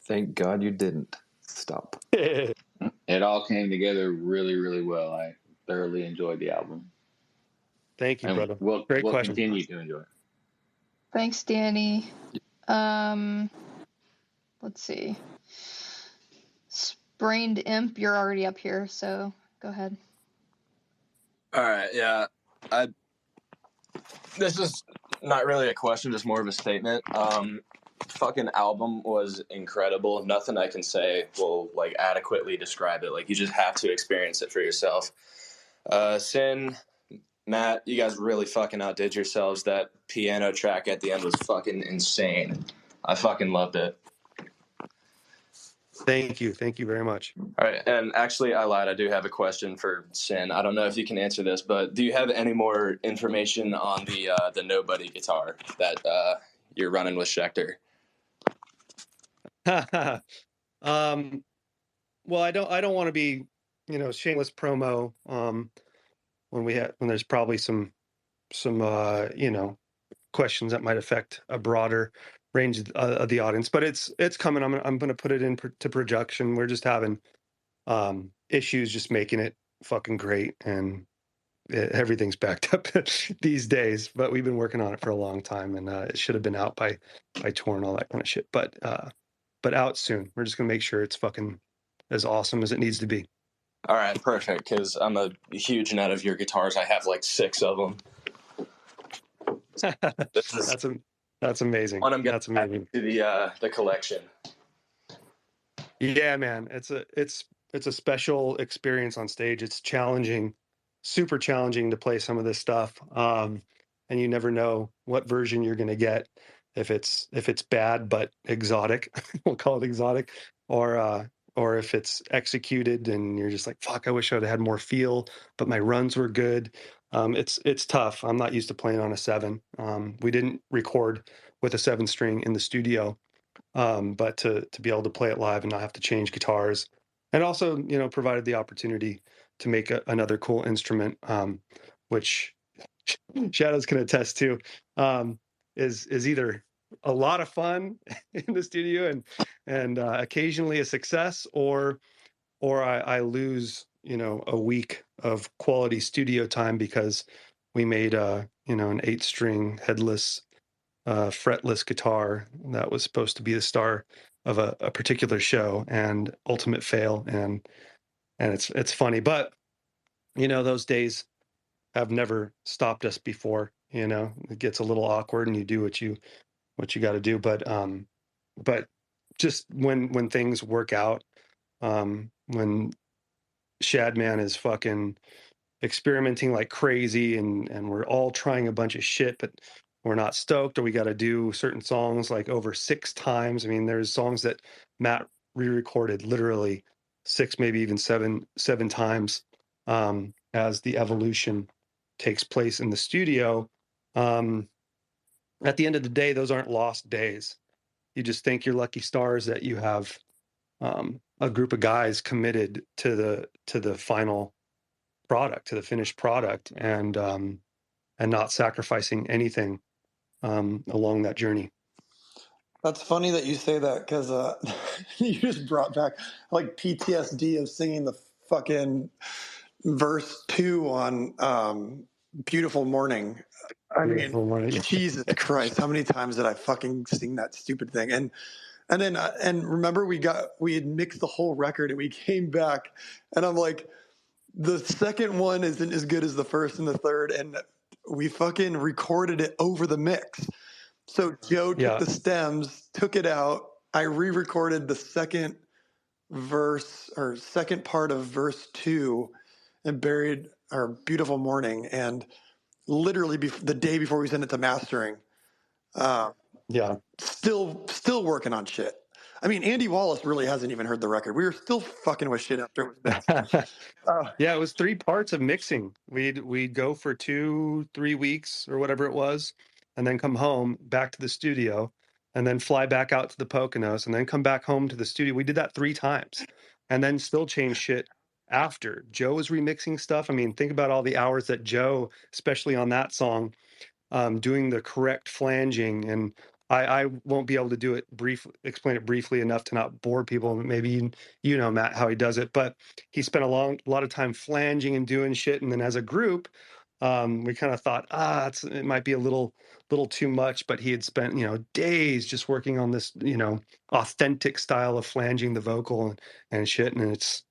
Thank God you didn't stop. It all came together really, really well. I thoroughly enjoyed the album. Thank you, And brother. we'll question. continue to enjoy it. Thanks, Danny. Let's see. Sprained Imp, you're already up here, so go ahead. All right, yeah. This is not really a question, just more of a statement. Fucking album was incredible. Nothing I can say will like adequately describe it. Like you just have to experience it for yourself. Syn, Matt, you guys really fucking outdid yourselves. That piano track at the end was fucking insane. I fucking loved it. Thank you very much. All right, and actually, I lied. I do have a question for Syn. I don't know if you can answer this, but do you have any more information on the Nobody guitar that you're running with Schecter? Well, I don't want to be, shameless promo. When there's probably some questions that might affect a broader range of the audience, but it's coming. I'm going to put it into production. We're just having issues just making it fucking great, and everything's backed up these days. But we've been working on it for a long time, and it should have been out by tour and all that kind of shit. But out soon. We're just going to make sure it's fucking as awesome as it needs to be. All right, perfect. Because I'm a huge nut of your guitars. I have like 6 of them. That's amazing. That's amazing. To the collection. Yeah, man. It's a special experience on stage. It's challenging, super challenging to play some of this stuff. And you never know what version you're going to get. If it's bad but exotic, we'll call it exotic, or if it's executed and you're just like, fuck, I wish I'd had more feel, but my runs were good. It's tough. I'm not used to playing on a 7. We didn't record with a 7-string in the studio, but to be able to play it live and not have to change guitars, and also provided the opportunity to make another cool instrument, which Shadows can attest to, is either a lot of fun in the studio and occasionally a success, or I lose a week of quality studio time because we made an 8-string headless fretless guitar that was supposed to be the star of a particular show, and ultimate fail, and it's funny, but those days have never stopped us before. It gets a little awkward and you do what you got to do, but just when things work out, when Shadman is fucking experimenting like crazy, and we're all trying a bunch of shit, but we're not stoked, or we got to do certain songs like over 6 times. I mean, there's songs that Matt re-recorded literally 6, maybe even 7 times, as the evolution takes place in the studio. At the end of the day, those aren't lost days. You just thank your lucky stars that you have a group of guys committed to the final product, to the finished product, and not sacrificing anything along that journey. That's funny that you say that, because you just brought back like PTSD of singing the fucking verse 2 on Beautiful Morning. I mean, Jesus Christ, how many times did I fucking sing that stupid thing? And then and remember we had mixed the whole record and we came back and I'm like, the second one isn't as good as the first and the third, and we fucking recorded it over the mix. So Joe took the stems, took it out. I re-recorded the second verse, or second part of verse 2, and buried our Beautiful Morning. And literally the day before we sent it to mastering, still working on shit. I mean, Andy Wallace really hasn't even heard the record. We were still fucking with shit after it was mixed. Yeah, it was 3 parts of mixing. We'd go for 2-3 weeks or whatever it was, and then come home back to the studio, and then fly back out to the Poconos, and then come back home to the studio. We did that 3 times, and then still change shit after. Joe was remixing stuff. I mean, think about all the hours that Joe, especially on that song, doing the correct flanging and I won't be able to explain it briefly enough to not bore people. Maybe you know, Matt, how he does it, but he spent a lot of time flanging and doing shit. And then as a group, we kind of thought, it might be a little too much, but he had spent, days just working on this, authentic style of flanging the vocal and shit. And it's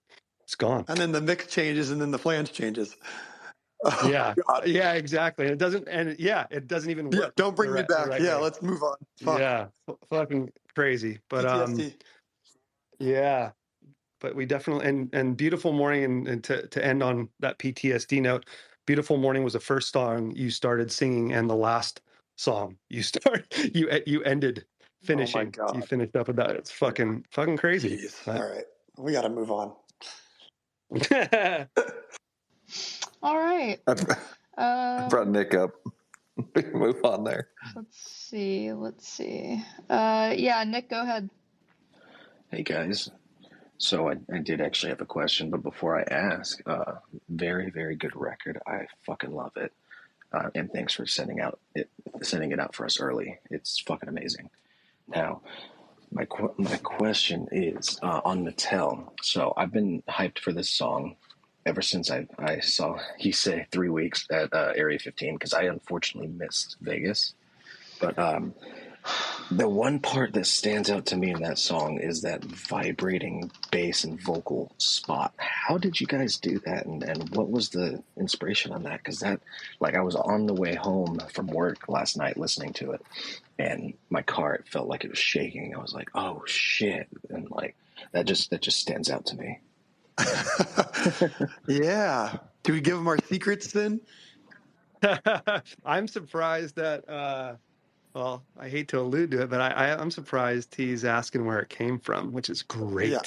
gone. And then the mix changes and then the flange changes. Oh, yeah. God. Yeah, exactly. It doesn't even work. Don't bring me back. Right Yeah, way. let's move on. Fuck. Yeah. Fucking crazy. But, PTSD. yeah, but we definitely, and Beautiful Morning, and to end on that PTSD note, Beautiful Morning was the first song you started singing and the last song you ended finishing. Oh my God. You finished up with that. It's fucking crazy. Jeez. All right. We got to move on. All right. I brought Nick up. Move on there. Let's see. Yeah, Nick, go ahead. Hey, guys. So I did actually have a question, but before I ask, very, very good record. I fucking love it. And thanks for sending it out for us early. It's fucking amazing. Now, my question is on Mattel. So I've been hyped for this song ever since I saw he say 3 weeks at Area 15, because I unfortunately missed Vegas. But the one part that stands out to me in that song is that vibrating bass and vocal spot. How did you guys do that, and what was the inspiration on that? Because that, like, I was on the way home from work last night listening to it, and my car, it felt like it was shaking. I was like, oh shit, and like that just stands out to me. Yeah. Do we give them our secrets then? I'm surprised that well, I hate to allude to it, but I'm surprised he's asking where it came from, which is great. Yeah.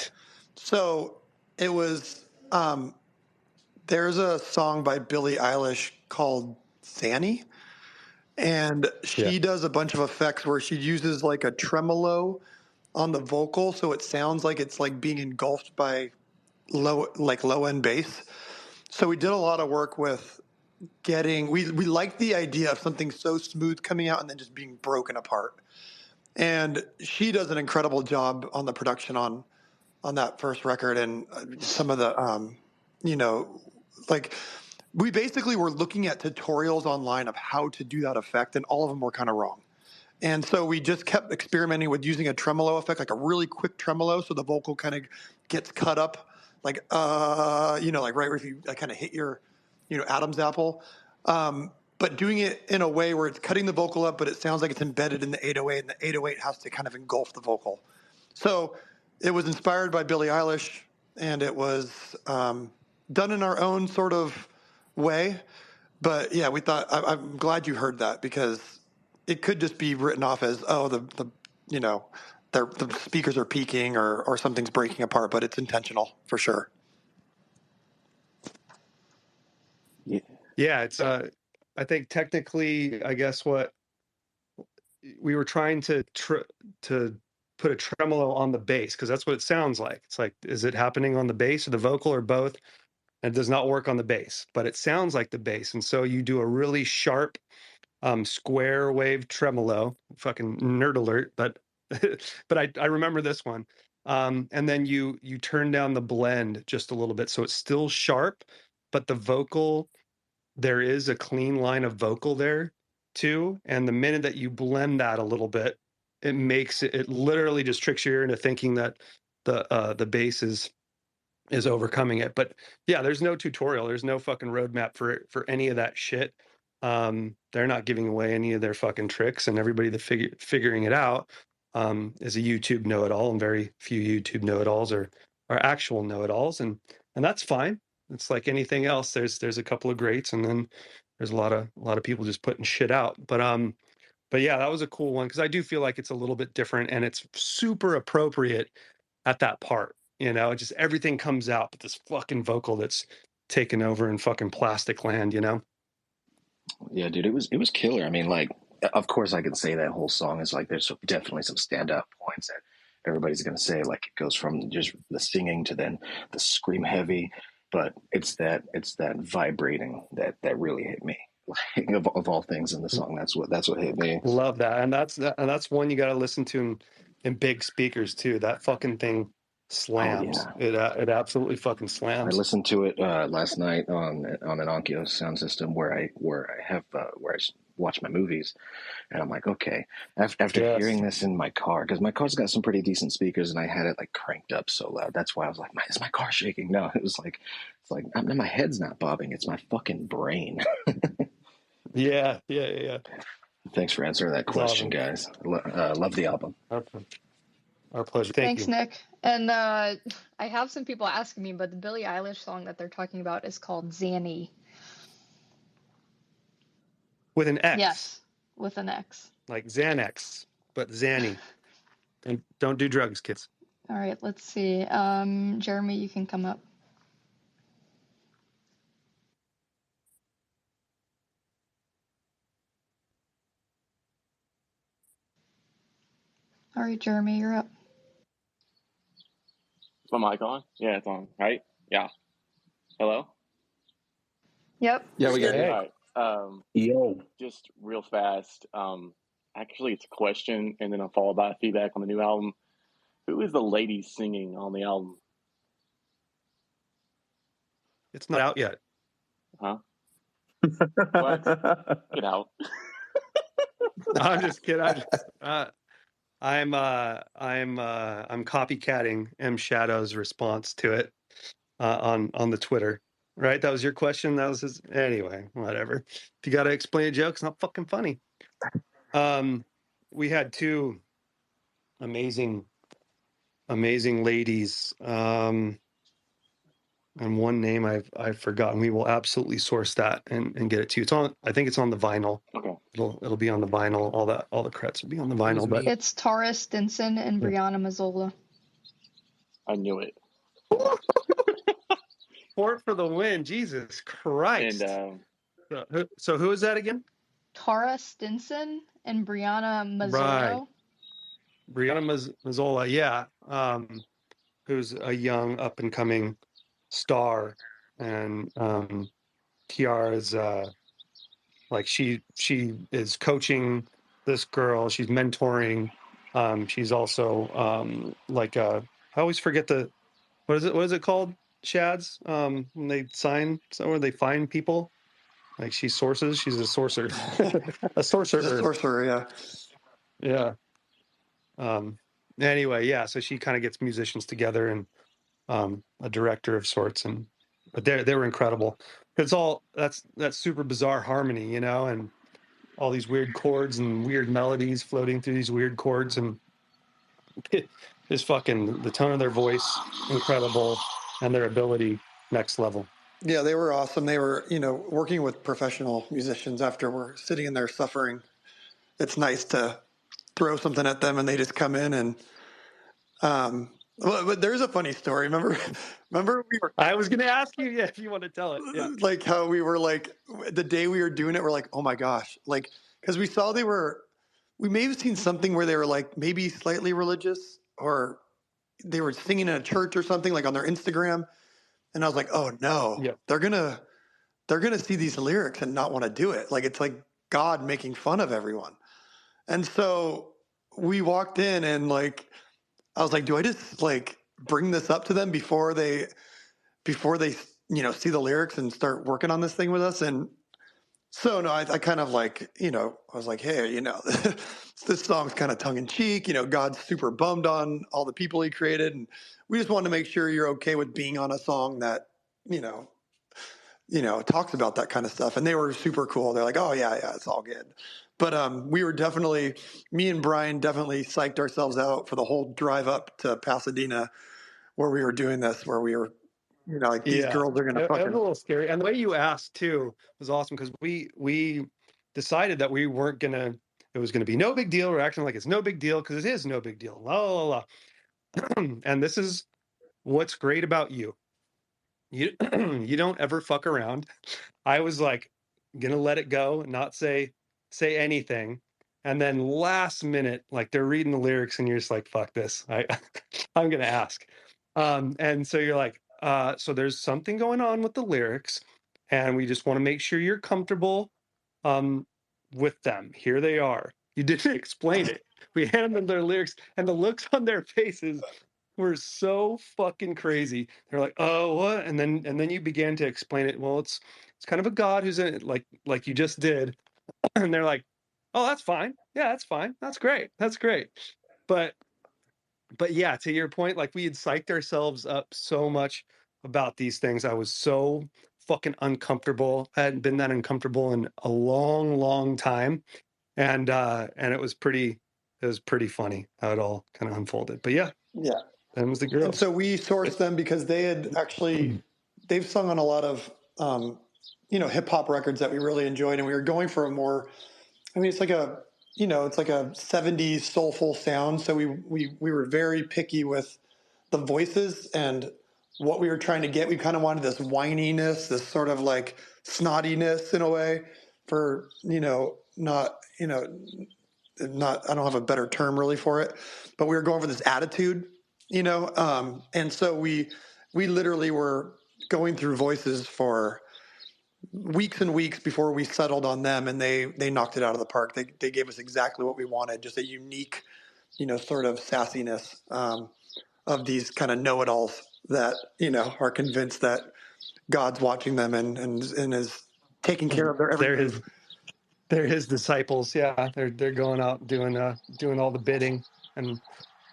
So it was there's a song by Billie Eilish called Fanny, and she does a bunch of effects where she uses like a tremolo on the vocal, so it sounds like it's like being engulfed by low end bass. So we did a lot of work with we liked the idea of something so smooth coming out and then just being broken apart. And she does an incredible job on the production on that first record, and some of the like we basically were looking at tutorials online of how to do that effect, and all of them were kind of wrong. And so we just kept experimenting with using a tremolo effect, like a really quick tremolo, so the vocal kind of gets cut up, like like right where if you kind of hit your Adam's apple, but doing it in a way where it's cutting the vocal up, but it sounds like it's embedded in the 808, and the 808 has to kind of engulf the vocal. So it was inspired by Billie Eilish, and it was done in our own sort of way. But yeah, we thought I'm glad you heard that, because it could just be written off as the speakers are peaking or something's breaking apart, but it's intentional for sure. Yeah, it's I think technically, I guess what we were trying to put a tremolo on the bass, because that's what it sounds like. It's like, is it happening on the bass or the vocal or both? And it does not work on the bass, but it sounds like the bass. And so you do a really sharp square wave tremolo, fucking nerd alert, but but I remember this one. And then you turn down the blend just a little bit, so it's still sharp, but the vocal, there is a clean line of vocal there too. And the minute that you blend that a little bit, it makes it literally just tricks your ear into thinking that the bass is overcoming it. But yeah, there's no tutorial, there's no fucking roadmap for any of that shit. They're not giving away any of their fucking tricks, and everybody that figuring it out is a YouTube know-it-all, and very few YouTube know-it-alls are actual know-it-alls, and that's fine. It's like anything else. There's a couple of greats, and then there's a lot of people just putting shit out. But yeah, that was a cool one, because I do feel like it's a little bit different, and it's super appropriate at that part. Just everything comes out, but this fucking vocal that's taken over in fucking plastic land. Yeah, dude, it was killer. I mean, like, of course I can say that whole song is like, there's definitely some standout points that everybody's going to say, like, it goes from just the singing to then the scream heavy, but it's that vibrating that really hit me. Like, of all things in the song, that's what hit me. Love that, and that's one you got to listen to in big speakers too. That fucking thing slams. Oh, yeah. It absolutely fucking I slams. listened to it last night on an Onkyo sound system where I watch my movies, and I'm like, okay. After hearing this in my car, because my car's got some pretty decent speakers, and I had it like cranked up so loud. That's why I was like, is my car shaking? No, it's like my head's not bobbing. It's my fucking brain. Yeah. Thanks for answering that question, awesome. guys. Love the album. Our pleasure. Thanks, Nick. And I have some people asking me, but the Billie Eilish song that they're talking about is called Zanny. With an X. Yes, with an X. Like Xanax, but Zanny. And don't do drugs, kids. All right, let's see. Jeremy, you can come up. All right, Jeremy, you're up. Is my mic on? Yeah, it's on, right? Yeah. Hello? Yep. Yeah, we got you. All right. Yo. Just real fast. Actually, it's a question, and then I'll follow by feedback on the new album. Who is the lady singing on the album? It's not out yet. Huh? What? Get out. I'm just kidding. I'm copycatting M Shadow's response to it on the Twitter. Right? That was your question. That was his. Anyway, whatever. If you got to explain a joke, it's not fucking funny. We had two amazing ladies. And one name I've forgotten. We will absolutely source that and get it to you. It's on. I think it's on the vinyl. Okay. It'll be on the vinyl. All the credits will be on the vinyl. But it's Tara Stinson and Brianna Mazzola. I knew it. Port for the win. Jesus Christ. And so who is that again? Tara Stinson and Brianna Mazzola. Right. Brianna Mazzola, yeah. Who's a young up and coming star, and Tiara's like she is coaching this girl. She's mentoring. She's also like I always forget what is it called? Shads, when they sign somewhere, they find people. Like she's sources. She's a sorcerer. a sorcerer. She's a sorcerer, yeah. Anyway, yeah. So she kind of gets musicians together and a director of sorts, but they were incredible. It's all that's super bizarre harmony, and all these weird chords and weird melodies floating through these weird chords, and is fucking the tone of their voice incredible, and their ability next level. Yeah, they were awesome. They were, working with professional musicians after we're sitting in there suffering. It's nice to throw something at them and they just come in and, but there's a funny story. Remember we were. I was going to ask you, if you want to tell it. Yeah. Like how we were like the day we were doing it, we're like, oh my gosh, like because we saw we may have seen something where they were like maybe slightly religious or they were singing in a church or something like on their Instagram, and I was like, oh no, they're gonna see these lyrics and not want to do it. Like it's like God making fun of everyone, and so we walked in and like. I was like, do I just like bring this up to them before they, see the lyrics and start working on this thing with us? And so, no, I kind of like, I was like, hey, this song's kind of tongue in cheek, God's super bummed on all the people he created. And we just wanted to make sure you're okay with being on a song that, talks about that kind of stuff. And they were super cool. They're like, oh yeah, it's all good. But we were me and Brian definitely psyched ourselves out for the whole drive up to Pasadena where we were doing this, where we were, these girls are going to fucking. It was a little scary. And the way you asked too was awesome because we decided that we weren't going to, it was going to be no big deal. We're acting like it's no big deal because it is no big deal. La, la, la. And this is what's great about you. You don't ever fuck around. I was like, going to let it go, not say anything. And then last minute, like they're reading the lyrics and you're just like, fuck this. I'm going to ask. And so you're like, so there's something going on with the lyrics and we just want to make sure you're comfortable with them. Here they are. You didn't explain it. We handed them their lyrics, and the looks on their faces were so fucking crazy. They're like, "Oh, what?" And then you began to explain it. Well, it's kind of a god who's in it, like you just did. And they're like, "Oh, that's fine. Yeah, that's fine. That's great. That's great." But yeah, to your point, like we had psyched ourselves up so much about these things. I was so fucking uncomfortable. I hadn't been that uncomfortable in a long, long time. And it was pretty funny how it all kind of unfolded. But yeah, that was the girls. And so we sourced them because they had actually, they've sung on a lot of, hip hop records that we really enjoyed. And we were going for a more, I mean, it's like a 70s soulful sound. So we were very picky with the voices and what we were trying to get. We kind of wanted this whininess, this sort of like snottiness in a way for, not, I don't have a better term really for it, but we were going for this attitude, and so we literally were going through voices for weeks and weeks before we settled on them, and they knocked it out of the park. They gave us exactly what we wanted, just a unique, sort of sassiness of these kind of know-it-alls that are convinced that God's watching them and is taking care of their every move. They're his disciples. Yeah, they're going out doing all the bidding, and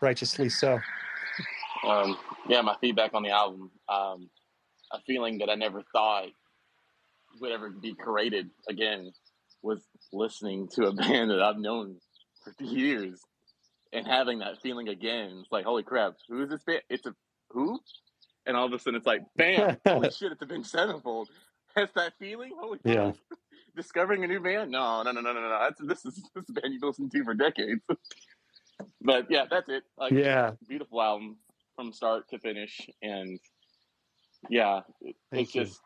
righteously so. My feedback on the album, a feeling that I never thought would ever be created again was listening to a band that I've known for years and having that feeling again. It's like, holy crap, who is this band? It's a who? And all of a sudden it's like, bam, holy shit, it's Avenged Sevenfold. That's that feeling? Holy fuck. Yeah. Discovering a new band? No. This is a band you've listened to for decades. But yeah, that's it. Beautiful album from start to finish. And yeah, it's just,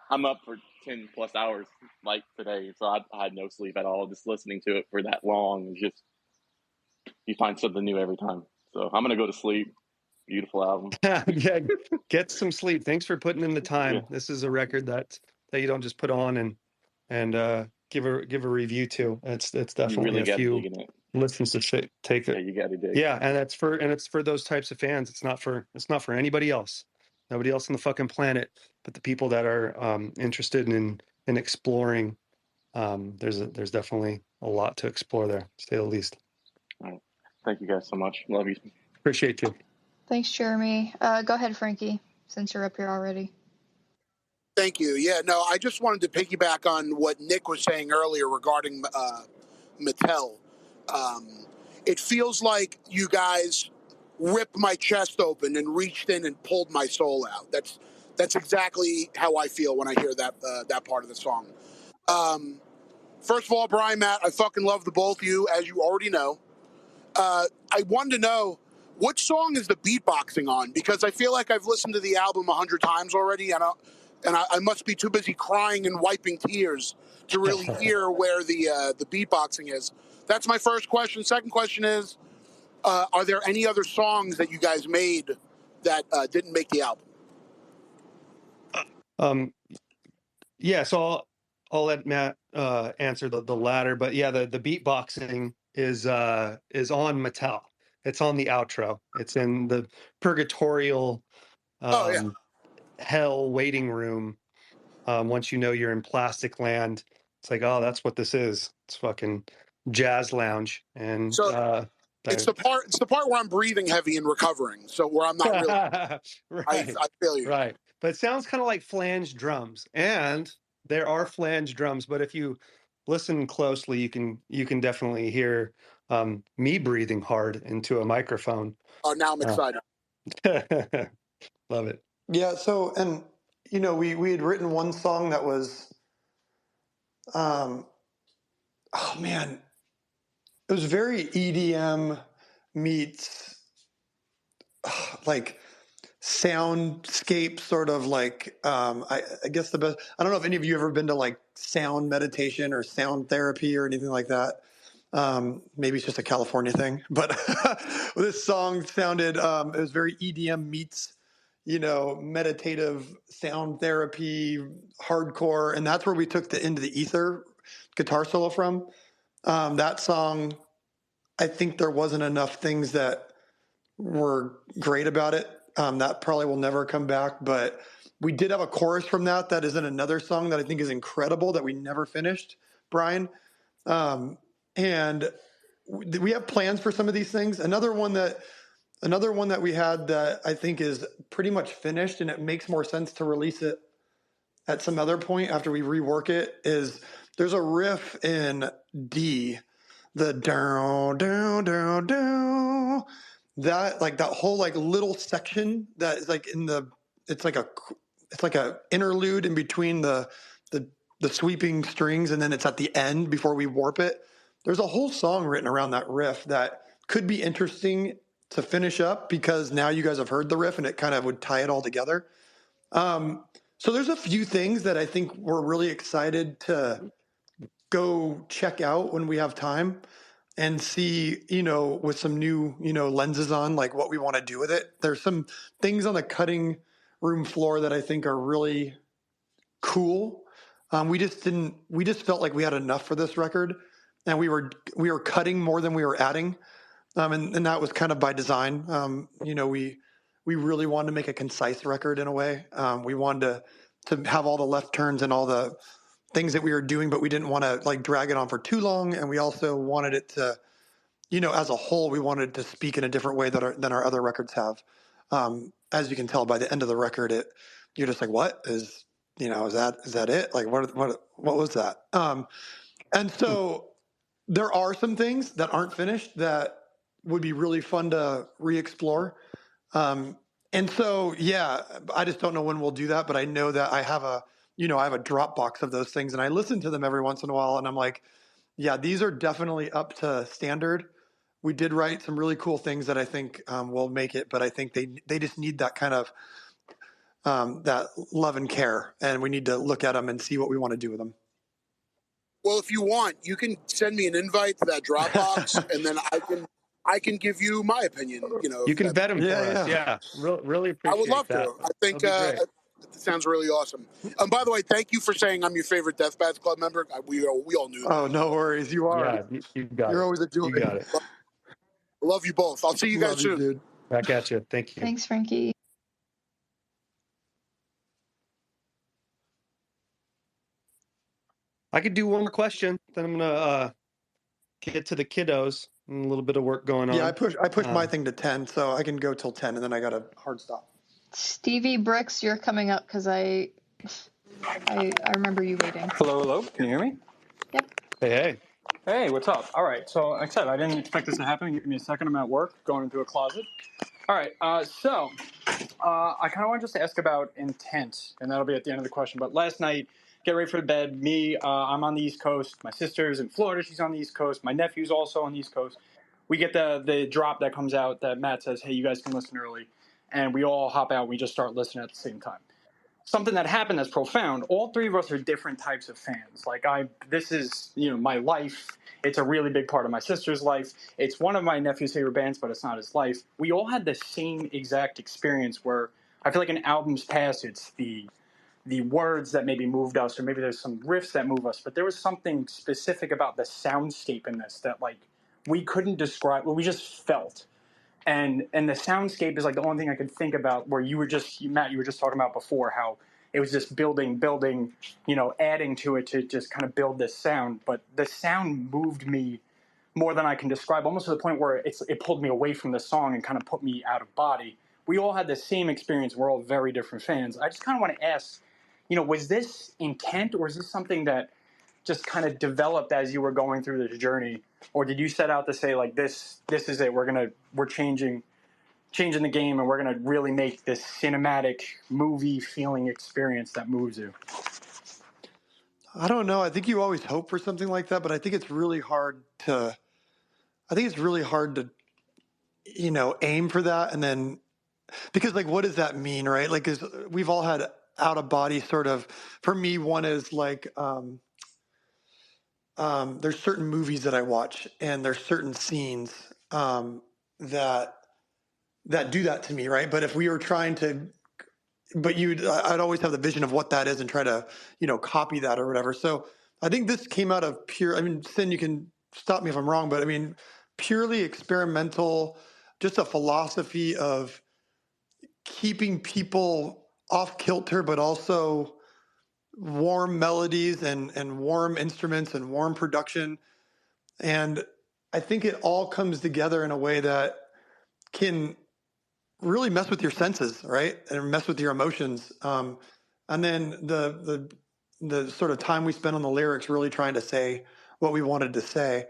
I'm up for 10 plus hours like today. So I had no sleep at all. Just listening to it for that long. Just, you find something new every time. So I'm going to go to sleep. Beautiful album. Yeah, get some sleep. Thanks for putting in the time. Yeah. This is a record that you don't just put on and give a review to. It's definitely a few listens to take it. Yeah, you got to dig. Yeah, and it's for those types of fans. It's not for anybody else. Nobody else on the fucking planet, but the people that are interested in exploring. There's definitely a lot to explore there, to say the least. All right. Thank you guys so much. Love you. Appreciate you. Thanks, Jeremy. Go ahead, Frankie, since you're up here already. Thank you. Yeah, no, I just wanted to piggyback on what Nick was saying earlier regarding Mattel. It feels like you guys ripped my chest open and reached in and pulled my soul out. That's exactly how I feel when I hear that part of the song. First of all, Brian, Matt, I fucking love the both of you, as you already know. I wanted to know, what song is the beatboxing on? Because I feel like I've listened to the album 100 times already, and I must be too busy crying and wiping tears to really hear where the beatboxing is. That's my first question. Second question is, are there any other songs that you guys made that didn't make the album? Yeah, so I'll let Matt answer the latter, but yeah, the beatboxing is on Mattel. It's on the outro. It's in the purgatorial hell waiting room. Once you know you're in Plastic Land, it's like, oh, that's what this is. It's fucking jazz lounge. And so it's the part where I'm breathing heavy and recovering. So where I'm not really right. I feel you. Right. But it sounds kind of like flange drums. And there are flange drums, but if you listen closely, you can definitely hear me breathing hard into a microphone. Oh, now I'm excited. Love it. Yeah. So, and we had written one song that was, oh man, it was very EDM meets like soundscape, sort of like I guess the best. I don't know if any of you ever been to like sound meditation or sound therapy or anything like that. Maybe it's just a California thing, but this song sounded it was very EDM meets meditative sound therapy, hardcore, and that's where we took the Into the Ether guitar solo from. That song, I think there wasn't enough things that were great about it. That probably will never come back, but we did have a chorus from that is in another song that I think is incredible that we never finished, Brian. And we have plans for some of these things. Another one that we had that I think is pretty much finished and it makes more sense to release it at some other point after we rework it is there's a riff in D, the down, down, down, down. That like that whole like little section that is like it's like a interlude in between the sweeping strings and then it's at the end before we warp it. There's a whole song written around that riff that could be interesting to finish up because now you guys have heard the riff and it kind of would tie it all together. So there's a few things that I think we're really excited to go check out when we have time and see, with some new, lenses on, like what we want to do with it. There's some things on the cutting room floor that I think are really cool. We just felt like we had enough for this record and we were cutting more than we were adding. And that was kind of by design. We really wanted to make a concise record in a way. We wanted to have all the left turns and all the things that we were doing, but we didn't want to like drag it on for too long. And we also wanted it to, as a whole, we wanted to speak in a different way than our other records have. As you can tell by the end of the record, you're just like, what is that it? Like, what was that? And so there are some things that aren't finished that would be really fun to re-explore. And so, yeah, I just don't know when we'll do that, but I know that I have a Dropbox of those things and I listen to them every once in a while and I'm like, yeah, these are definitely up to standard. We did write some really cool things that I think will make it, but I think they just need that kind of that love and care, and we need to look at them and see what we want to do with them. Well, if you want, you can send me an invite to that Dropbox, and then I can give you my opinion. You can vet them for us. Yeah, really appreciate that. I would love to. I think it sounds really awesome. And by the way, thank you for saying I'm your favorite Deathbats Club member. We all knew that. Oh, no worries. You are. Yeah, you got You're it. always a joy. You got it. Love you both. I'll see you guys soon. Dude. Back at you. Thank you. Thanks, Frankie. I could do one more question, then I'm gonna get to the kiddos and a little bit of work going on. Yeah, I pushed my thing to 10, so I can go till 10, and then I got a hard stop. Stevie Bricks, you're coming up because I remember you waiting. Hello. Can you hear me? Yep. Hey, what's up? All right, so like I said, I didn't expect this to happen. Give me a second. I'm at work, going into a closet. All right, so I kind of wanted just to ask about intent, and that'll be at the end of the question. But last night, get ready for bed. I'm on the East Coast. My sister's in Florida. She's on the East Coast. My nephew's also on the East Coast. We get the drop that comes out that Matt says, hey, you guys can listen early. And we all hop out. We just start listening at the same time. Something that happened that's profound. All three of us are different types of fans. Like this is, my life. It's a really big part of my sister's life. It's one of my nephew's favorite bands, but it's not his life. We all had the same exact experience where I feel like in albums past, it's the words that maybe moved us, or maybe there's some riffs that move us, but there was something specific about the soundscape in this that like we couldn't describe, what we just felt. And the soundscape is like the only thing I could think about where Matt, you were just talking about before how it was just building, adding to it to just kind of build this sound. But the sound moved me more than I can describe, almost to the point where it pulled me away from the song and kind of put me out of body. We all had the same experience. We're all very different fans. I just kind of want to ask, was this intent, or is this something that just kind of developed as you were going through this journey? Or did you set out to say, like, this is it, we're changing the game, and we're going to really make this cinematic movie feeling experience that moves you? I don't know. I think you always hope for something like that, but I think it's really hard to aim for that. And then, because like, what does that mean? Right. Like, 'cause we've all had out of body sort of, for me, one is like, there's certain movies that I watch and there's certain scenes, that do that to me. Right. But if we were trying to, I'd always have the vision of what that is and try to, copy that or whatever. So I think this came out of pure, I mean, Sin, you can stop me if I'm wrong, but I mean, purely experimental, just a philosophy of keeping people off kilter, but also warm melodies and warm instruments and warm production. And I think it all comes together in a way that can really mess with your senses, right? And mess with your emotions. And then the sort of time we spent on the lyrics really trying to say what we wanted to say.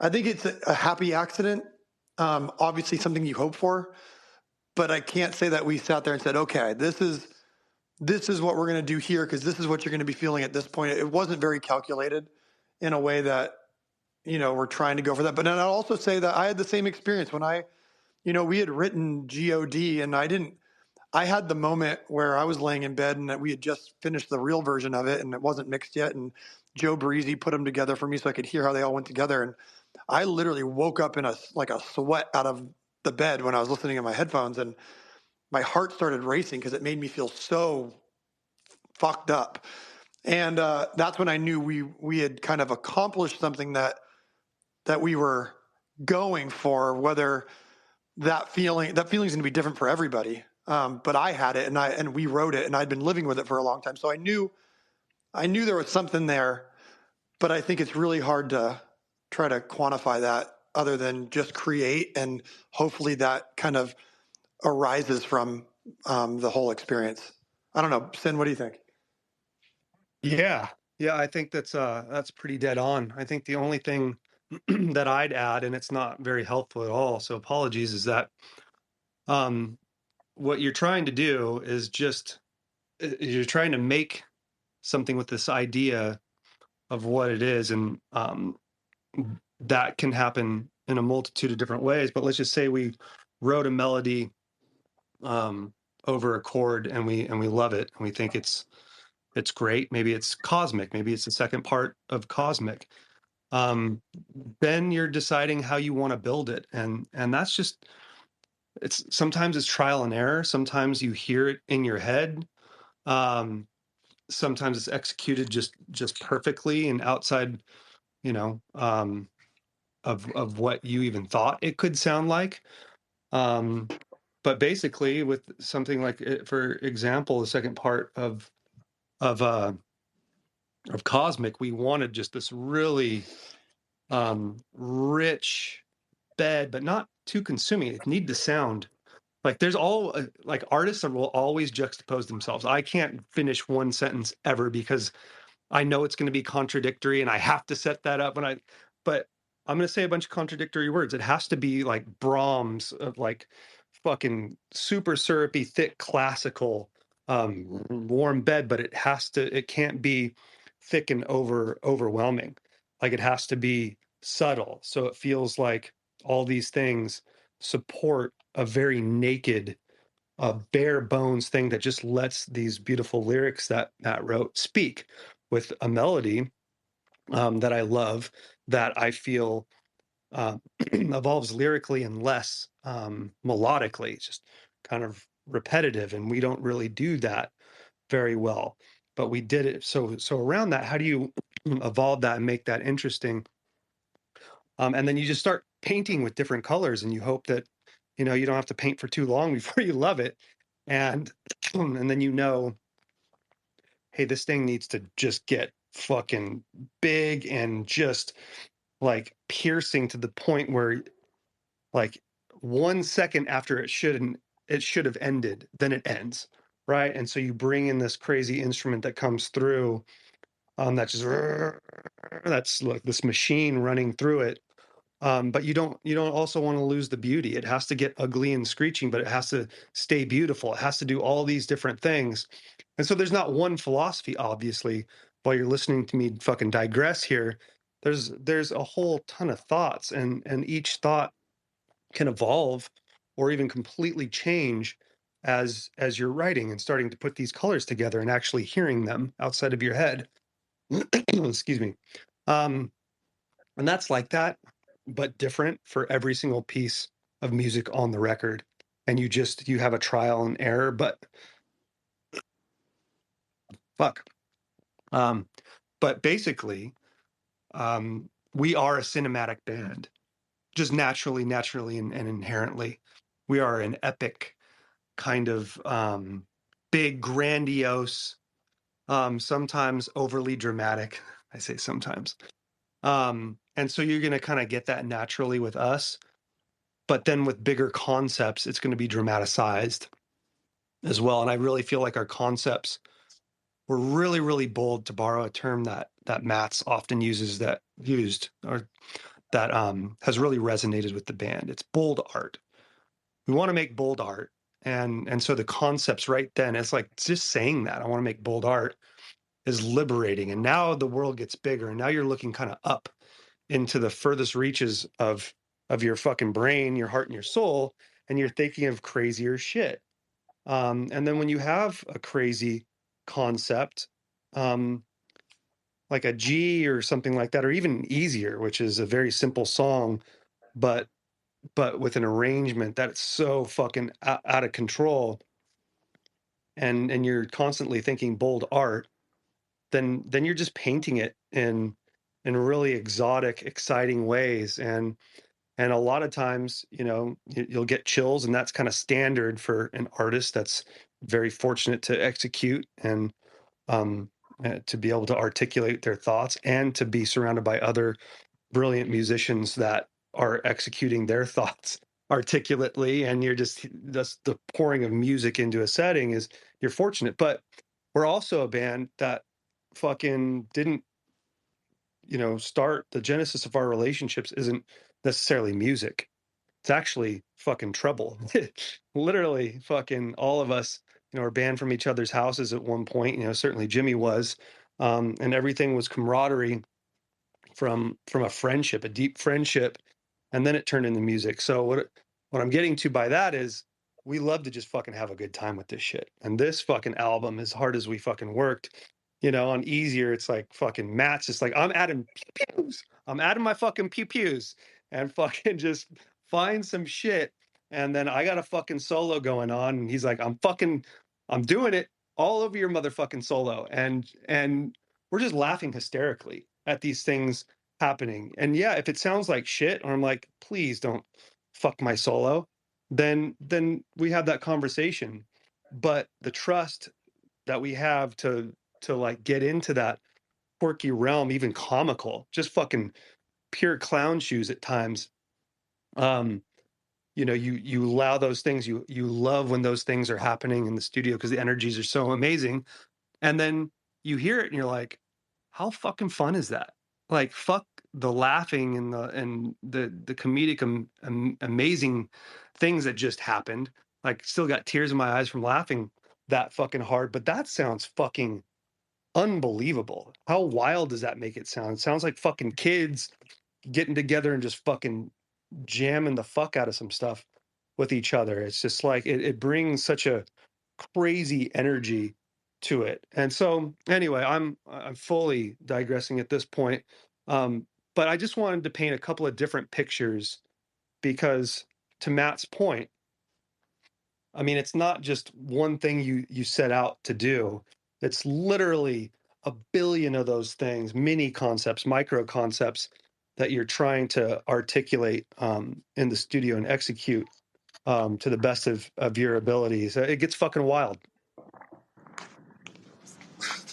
I think it's a happy accident. Obviously something you hope for, but I can't say that we sat there and said, okay, this is what we're going to do here because this is what you're going to be feeling at this point. It wasn't very calculated in a way that, we're trying to go for that. But then I'll also say that I had the same experience when we had written God and I had the moment where I was laying in bed and that we had just finished the real version of it and it wasn't mixed yet. And Joe Breezy put them together for me so I could hear how they all went together. And I literally woke up in a sweat out of the bed when I was listening in my headphones, and my heart started racing because it made me feel so fucked up. And that's when I knew we had kind of accomplished something that we were going for. Whether that feeling's going to be different for everybody, but I had it, and we wrote it, and I'd been living with it for a long time, so I knew there was something there. But I think it's really hard to try to quantify that other than just create, and hopefully that kind of arises from the whole experience. I don't know, Sin, what do you think? Yeah. Yeah, I think that's pretty dead on. I think the only thing that I'd add, and it's not very helpful at all, so apologies, is that what you're trying to do is you're trying to make something with this idea of what it is, and that can happen in a multitude of different ways. But let's just say we wrote a melody over a chord, and we love it, and we think it's great. Maybe it's cosmic. Maybe it's the second part of cosmic. Then you're deciding how you want to build it, and that's just sometimes it's trial and error. Sometimes you hear it in your head. Sometimes it's executed just perfectly and outside, of what you even thought it could sound like. But basically, with something like, for example, the second part of Cosmic, we wanted just this really rich bed, but not too consuming. It needed to sound like there's like artists will always juxtapose themselves. I can't finish one sentence ever because I know it's going to be contradictory and I have to set that up but I'm going to say a bunch of contradictory words. It has to be like Brahms of like fucking super syrupy, thick, classical, warm bed, but it can't be thick and overwhelming. Like it has to be subtle. So it feels like all these things support a very naked, bare bones thing that just lets these beautiful lyrics that Matt wrote speak with a melody that I love, that I feel evolves lyrically and less melodically. It's just kind of repetitive, and we don't really do that very well. But we did it. So around that, how do you evolve that and make that interesting? And then you just start painting with different colors, and you hope that you don't have to paint for too long before you love it, and then hey, this thing needs to just get fucking big and just like piercing to the point where like 1 second after it should have ended, then it ends, right? And so you bring in this crazy instrument that comes through, that's just that's like this machine running through it. But you don't also want to lose the beauty. It has to get ugly and screeching, but it has to stay beautiful. It has to do all these different things. And so there's not one philosophy, obviously. While you're listening to me fucking digress here, there's a whole ton of thoughts, and each thought can evolve or even completely change as you're writing and starting to put these colors together and actually hearing them outside of your head. Excuse me. And that's like that, but different for every single piece of music on the record. And you have a trial and error, but fuck. But basically, we are a cinematic band, just naturally and inherently. We are an epic kind of big, grandiose, sometimes overly dramatic. I say sometimes. And so you're going to kind of get that naturally with us. But then with bigger concepts, it's going to be dramatized as well. And I really feel like our concepts were really, really bold, to borrow a term that Matt's often uses, that has really resonated with the band. It's bold art. We want to make bold art. And so the concepts right then, it's like just saying that I want to make bold art is liberating. And now the world gets bigger, and now you're looking kind of up into the furthest reaches of your fucking brain, your heart, and your soul, and you're thinking of crazier shit. And then when you have a crazy concept, like a G or something like that, or even easier, which is a very simple song, but with an arrangement that's so fucking out of control, and you're constantly thinking bold art, then you're just painting it in really exotic, exciting ways. And a lot of times, you'll get chills, and that's kind of standard for an artist that's very fortunate to execute and to be able to articulate their thoughts, and to be surrounded by other brilliant musicians that are executing their thoughts articulately. And you're just the pouring of music into a setting is, you're fortunate. But we're also a band that fucking didn't, start. The genesis of our relationships isn't necessarily music. It's actually fucking trouble. Literally fucking all of us, are banned from each other's houses at one point. Certainly Jimmy was. And everything was camaraderie from a friendship, a deep friendship, and then it turned into music. So what I'm getting to by that is, we love to just fucking have a good time with this shit. And this fucking album, as hard as we fucking worked, on Easier, it's like fucking Matt's just like, I'm adding pew-pews. I'm adding my fucking pew-pews, and fucking just find some shit. And then I got a fucking solo going on, and he's like, I'm doing it all over your motherfucking solo. And we're just laughing hysterically at these things happening. And yeah, if it sounds like shit, or I'm like, please don't fuck my solo, then we have that conversation. But the trust that we have to like get into that quirky realm, even comical, just fucking pure clown shoes at times. You allow those things, you love when those things are happening in the studio, because the energies are so amazing. And then you hear it and you're like, how fucking fun is that? Like, fuck the laughing and the comedic amazing things that just happened. Like, still got tears in my eyes from laughing that fucking hard, but that sounds fucking unbelievable. How wild does that make it sound? It sounds like fucking kids getting together and just fucking jamming the fuck out of some stuff with each other. It's just like, it brings such a crazy energy to it. And so anyway, I'm fully digressing at this point. But I just wanted to paint a couple of different pictures, because to Matt's point, I mean, it's not just one thing you set out to do. It's literally a billion of those things, mini concepts, micro concepts, that you're trying to articulate in the studio and execute to the best of your abilities. It gets fucking wild.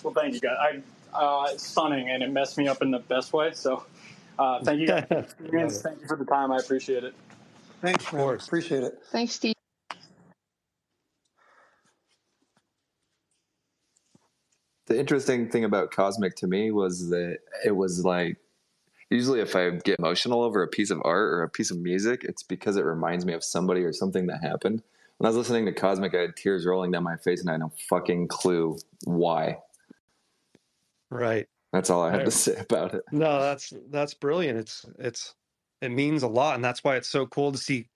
Well, thank you, guys. It's stunning, and it messed me up in the best way. So thank you guys for the experience. Thank you for the time. I appreciate it. Thanks, man. Appreciate it. Thanks, Steve. The interesting thing about Cosmic to me was that it was like, usually if I get emotional over a piece of art or a piece of music, it's because it reminds me of somebody or something that happened. When I was listening to Cosmic, I had tears rolling down my face, and I had no fucking clue why. Right. That's all I have to say about it. No, that's brilliant. It means a lot, and that's why it's so cool to see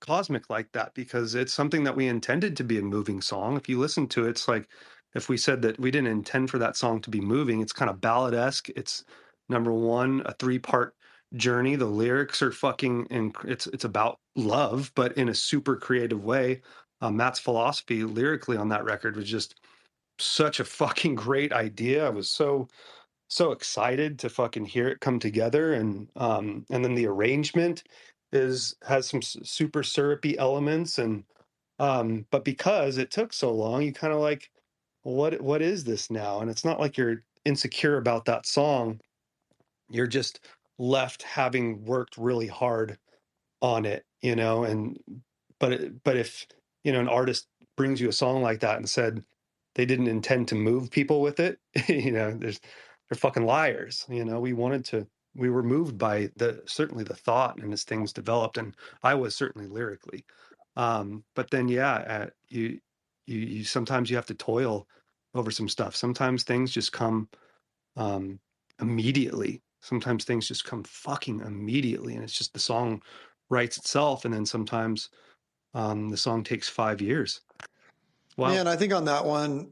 Cosmic like that, because it's something that we intended to be a moving song. If you listen to it, it's like, if we said that we didn't intend for that song to be moving, it's kind of ballad-esque. It's number one, a 3-part journey. The lyrics are fucking, and it's about love, but in a super creative way. Matt's philosophy lyrically on that record was just such a fucking great idea. I was so so excited to fucking hear it come together. And then the arrangement has some super syrupy elements. And but because it took so long, you kind of like, what is this now? And it's not like you're insecure about that song. You're just left having worked really hard on it, and but if an artist brings you a song like that and said they didn't intend to move people with it, they're fucking liars. We were moved by certainly the thought, and as things developed, and I was certainly lyrically, but then you sometimes you have to toil over some stuff. Sometimes things just come immediately. Sometimes things just come fucking immediately, and it's just the song writes itself. And then sometimes the song takes 5 years. Wow. Man, I think on that one,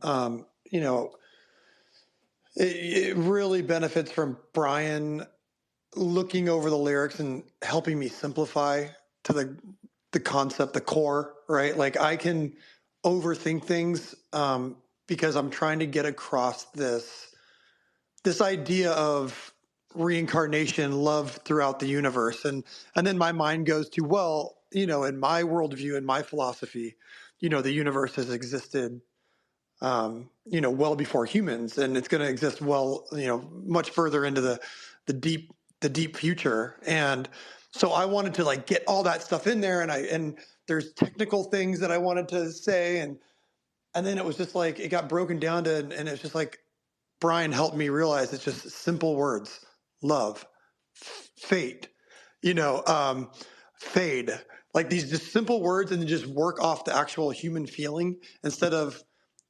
it really benefits from Brian looking over the lyrics and helping me simplify to the concept, the core, right? Like I can overthink things because I'm trying to get across this idea of reincarnation, love throughout the universe, and then my mind goes to, well, in my worldview, in my philosophy, the universe has existed well before humans, and it's going to exist much further into the deep future. And so I wanted to like get all that stuff in there, and there's technical things that I wanted to say, and then it was just like it got broken down to, and it's just like Brian helped me realize it's just simple words: love, fate, fade. Like these just simple words, and then just work off the actual human feeling instead of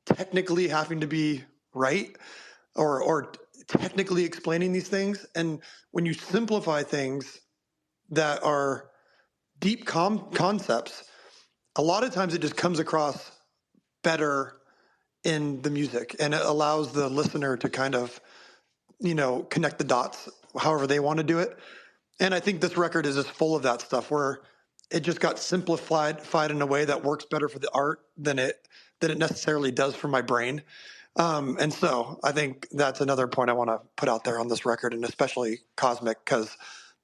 technically having to be right or technically explaining these things. And when you simplify things that are deep concepts, a lot of times it just comes across better in the music, and it allows the listener to kind of connect the dots however they want to do it. And I think this record is just full of that stuff where it just got simplified in a way that works better for the art than it necessarily does for my brain. And so I think that's another point I want to put out there on this record, and especially Cosmic, because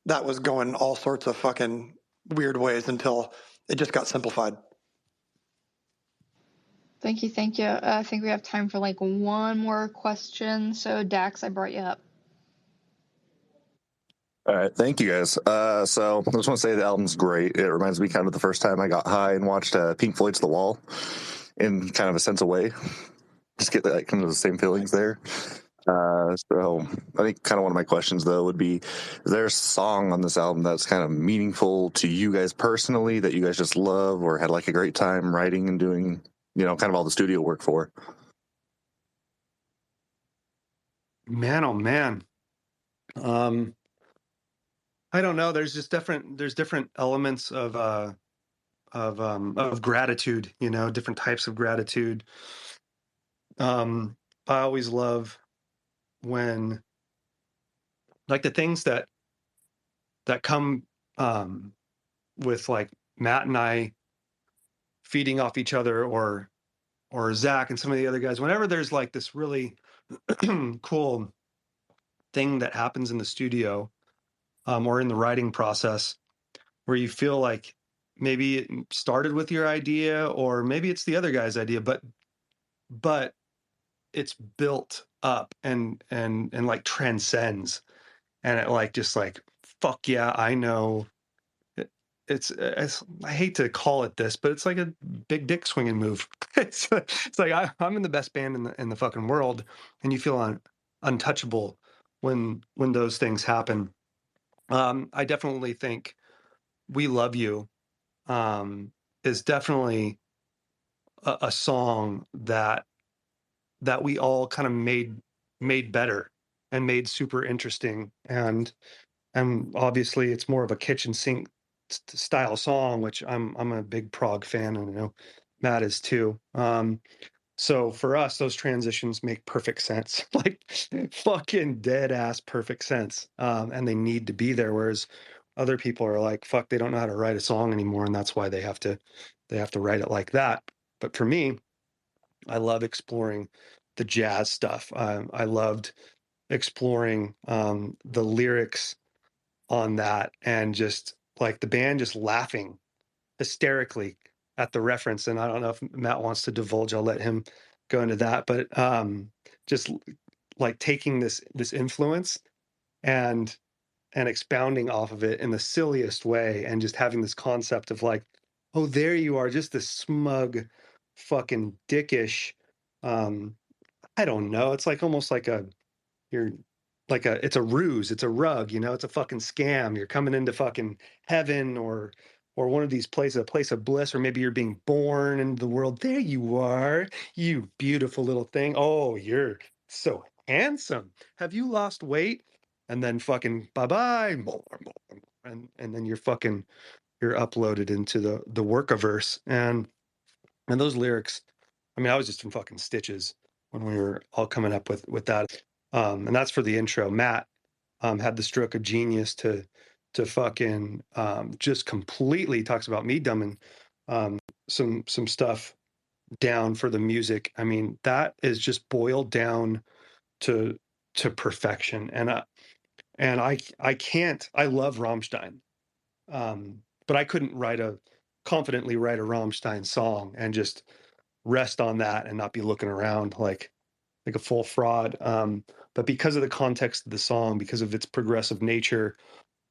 that was going all sorts of fucking weird ways until it just got simplified. Thank you. I think we have time for like one more question. So Dax, I brought you up. All right, thank you guys. So I just want to say the album's great. It reminds me kind of the first time I got high and watched Pink Floyd's The Wall in kind of a sense of way. Just get like kind of the same feelings there. So I think kind of one of my questions though would be, is there a song on this album that's kind of meaningful to you guys personally that you guys just love or had like a great time writing and doing, kind of all the studio work for? Man, oh man. I don't know. There's different elements of gratitude, different types of gratitude. I always love when like the things that come with like Matt and I feeding off each other, or Zach and some of the other guys, whenever there's like this really cool thing that happens in the studio or in the writing process where you feel like maybe it started with your idea or maybe it's the other guy's idea, but it's built up and like transcends, and it like just like, fuck yeah, I know. It's I hate to call it this, but it's like a big dick swinging move. it's like I'm in the best band in the fucking world, and you feel untouchable when those things happen. I definitely think "We Love You" is definitely a song that we all kind of made better and made super interesting, and obviously it's more of a kitchen sink style song, which I'm a big prog fan, and I know Matt is too. So for us, those transitions make perfect sense, like fucking dead ass perfect sense, and they need to be there. Whereas other people are like, fuck, they don't know how to write a song anymore, and that's why they have to write it like that. But for me, I love exploring the jazz stuff. I loved exploring the lyrics on that, and just like the band just laughing hysterically at the reference. And I don't know if Matt wants to divulge, I'll let him go into that, but just like taking this influence and expounding off of it in the silliest way, and just having this concept of like, oh, there you are, just this smug fucking dickish, I don't know, it's like almost like you're like it's a ruse, it's a rug, it's a fucking scam. You're coming into fucking heaven, or one of these places, a place of bliss, or maybe you're being born into the world. There you are, you beautiful little thing. Oh, you're so handsome. Have you lost weight? And then fucking bye-bye, more, and then you're uploaded into the workaverse. And those lyrics, I mean, I was just in fucking stitches when we were all coming up with that. And that's for the intro. Matt had the stroke of genius to fucking just completely talks about me dumbing some stuff down for the music. I mean, that is just boiled down to perfection. And I can't. I love Rammstein, but I couldn't confidently write a Rammstein song and just rest on that and not be looking around like a full fraud. But because of the context of the song, because of its progressive nature,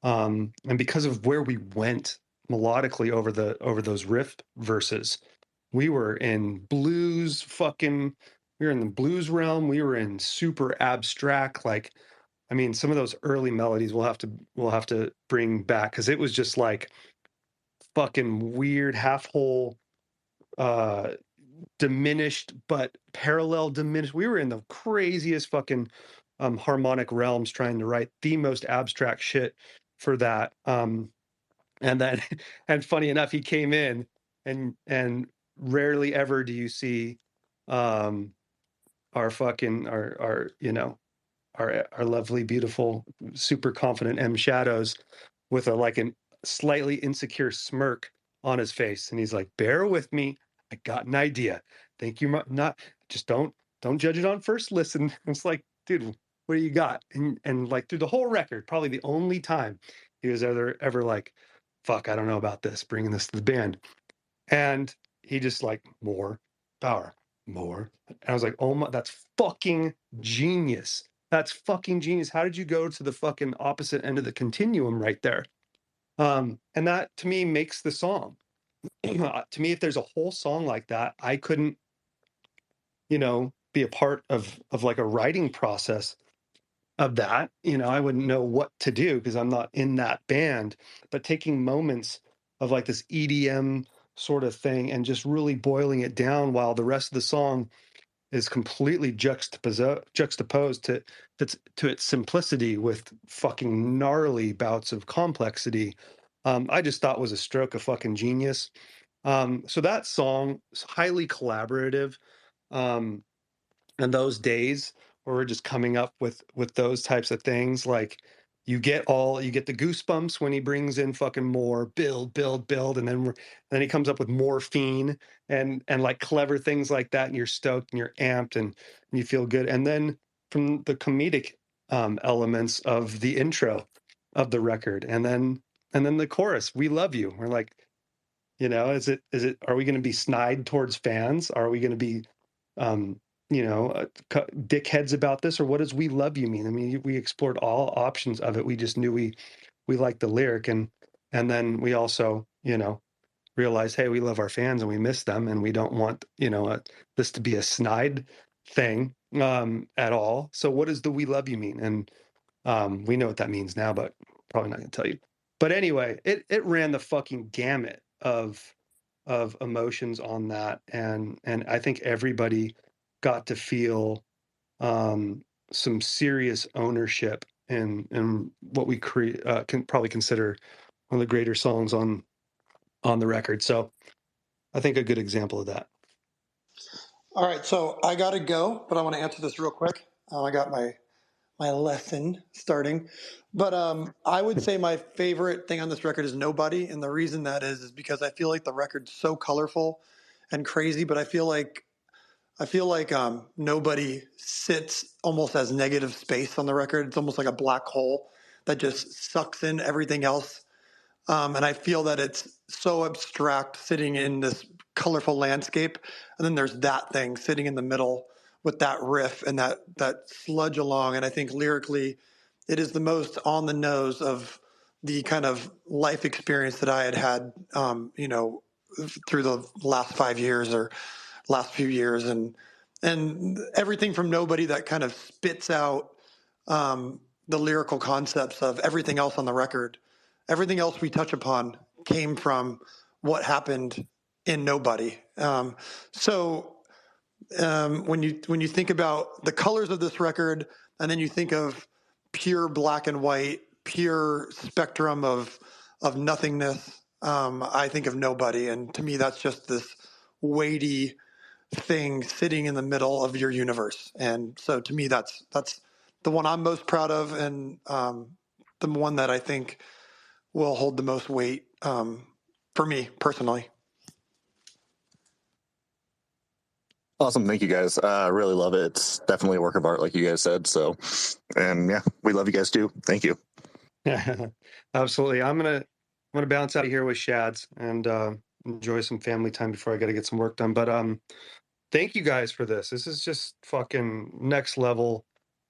and because of where we went melodically over those riff verses, we were in we were in the blues realm. We were in super abstract, like, I mean, some of those early melodies we'll have to bring back, because it was just like fucking weird half whole, diminished but parallel diminished. We were in the craziest fucking harmonic realms trying to write the most abstract shit for that. And then and funny enough, he came in, and rarely ever do you see our fucking our lovely, beautiful, super confident M Shadows with a slightly insecure smirk on his face, and he's like, "Bear with me, I got an idea. Thank you, not just don't judge it on first listen." It's like, dude, what do you got? And like through the whole record, probably the only time he was ever like, "Fuck, I don't know about this, bringing this to the band," and he just like, more power, more. And I was like, oh my, that's fucking genius. That's fucking genius. How did you go to the fucking opposite end of the continuum right there? And that to me makes the song. To me, if there's a whole song like that, I couldn't, be a part of like a writing process of that. I wouldn't know what to do because I'm not in that band. But taking moments of like this EDM sort of thing and just really boiling it down while the rest of the song is completely juxtaposed to its simplicity with fucking gnarly bouts of complexity, I just thought was a stroke of fucking genius. So that song is highly collaborative. Um, and those days where we're just coming up with those types of things, like you get the goosebumps when he brings in fucking more build, and then he comes up with morphine and like clever things like that, and you're stoked and you're amped and you feel good. And then from the comedic elements of the intro of the record, and then the chorus, "We love you." We're like, are we going to be snide towards fans? Are we going to be um, dickheads about this, or what does "we love you" mean? I mean, we explored all options of it. We just knew we liked the lyric, and then we also, realized, hey, we love our fans and we miss them, and we don't want, this to be a snide thing at all. So what does the "we love you" mean? And we know what that means now, but probably not going to tell you. But anyway, it ran the fucking gamut of emotions on that, and I think everybody got to feel some serious ownership in what we can probably consider one of the greater songs on the record. So I think a good example of that. All right, so I got to go, but I want to answer this real quick. I got my lesson starting, but I would say my favorite thing on this record is "Nobody," and the reason that is because I feel like the record's so colorful and crazy, but I feel like I feel like Nobody sits almost as negative space on the record. It's almost like a black hole that just sucks in everything else. And I feel that it's so abstract sitting in this colorful landscape. And then there's that thing sitting in the middle with that riff and that sludge along. And I think lyrically, it is the most on the nose of the kind of life experience that I had, through the last 5 years or last few years. And everything from Nobody that kind of spits out the lyrical concepts of everything else on the record. Everything else we touch upon came from what happened in Nobody. When you think about the colors of this record, and then you think of pure black and white, pure spectrum of nothingness, I think of Nobody, and to me, that's just this weighty thing sitting in the middle of your universe. And so, to me, that's the one I'm most proud of, and the one that I think will hold the most weight for me personally. Awesome. Thank you guys. I really love it. It's definitely a work of art, like you guys said. So, and yeah, we love you guys too. Thank you. Absolutely. I'm gonna bounce out of here with Shads and enjoy some family time before I got to get some work done. But thank you guys for this. This is just fucking next level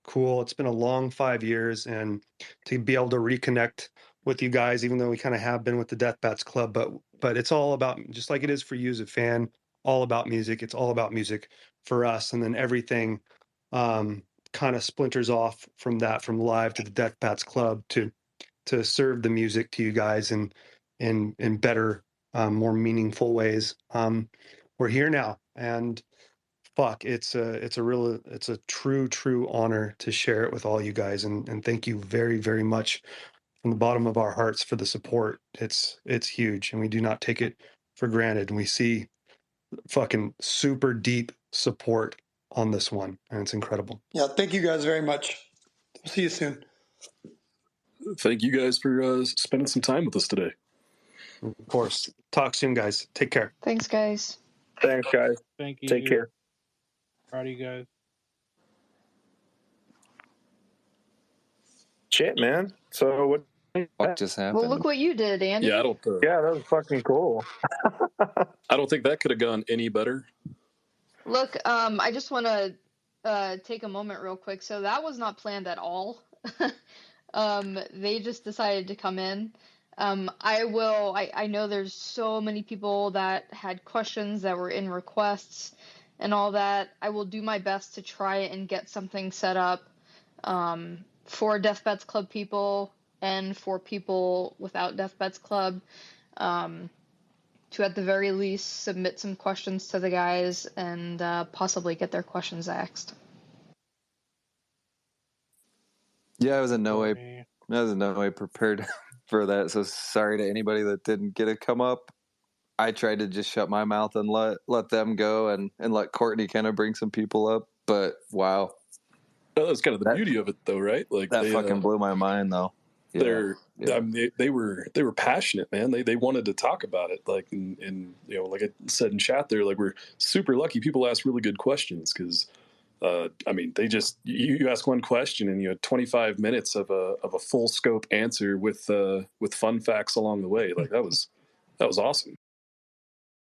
cool. It's been a long 5 years, and to be able to reconnect with you guys, even though we kind of have been with the Deathbats Club, but it's all about, just like it is for you as a fan, all about music. It's all about music for us, and then everything kind of splinters off from that, from live to the Deathbats Club to serve the music to you guys in better, more meaningful ways. We're here now, and fuck, it's a true honor to share it with all you guys, and thank you very, very much from the bottom of our hearts for the support. It's huge, and we do not take it for granted. And we see fucking super deep support on this one, and it's incredible. Yeah, thank you guys very much. See you soon. Thank you guys for spending some time with us today. Of course. Talk soon, guys. Take care. Thanks, guys. Thanks, guys. Thank you. Take care. Proud of you guys. Shit, man. So what just happened? Well, look what you did, Andy. Yeah, I don't. Yeah, that was fucking cool. I don't think that could have gone any better. Look, I just want to take a moment real quick. So that was not planned at all. They just decided to come in. I know there's so many people that had questions that were in requests and all that. I will do my best to try and get something set up for Deathbats Club people and for people without Deathbats Club, to at the very least submit some questions to the guys and possibly get their questions asked. Yeah, I was in no way prepared for that. So sorry to anybody that didn't get to come up. I tried to just shut my mouth and let them go and let Courtney kind of bring some people up. But wow. Well, that's kind of the beauty of it, though, right? Like that fucking blew my mind, though. I mean, they were passionate, man. They wanted to talk about it, like, and you know, like I said in chat, there, like, we're super lucky. People ask really good questions because, I mean, they just you ask one question and you had 25 minutes of a full scope answer with fun facts along the way. Like that was awesome.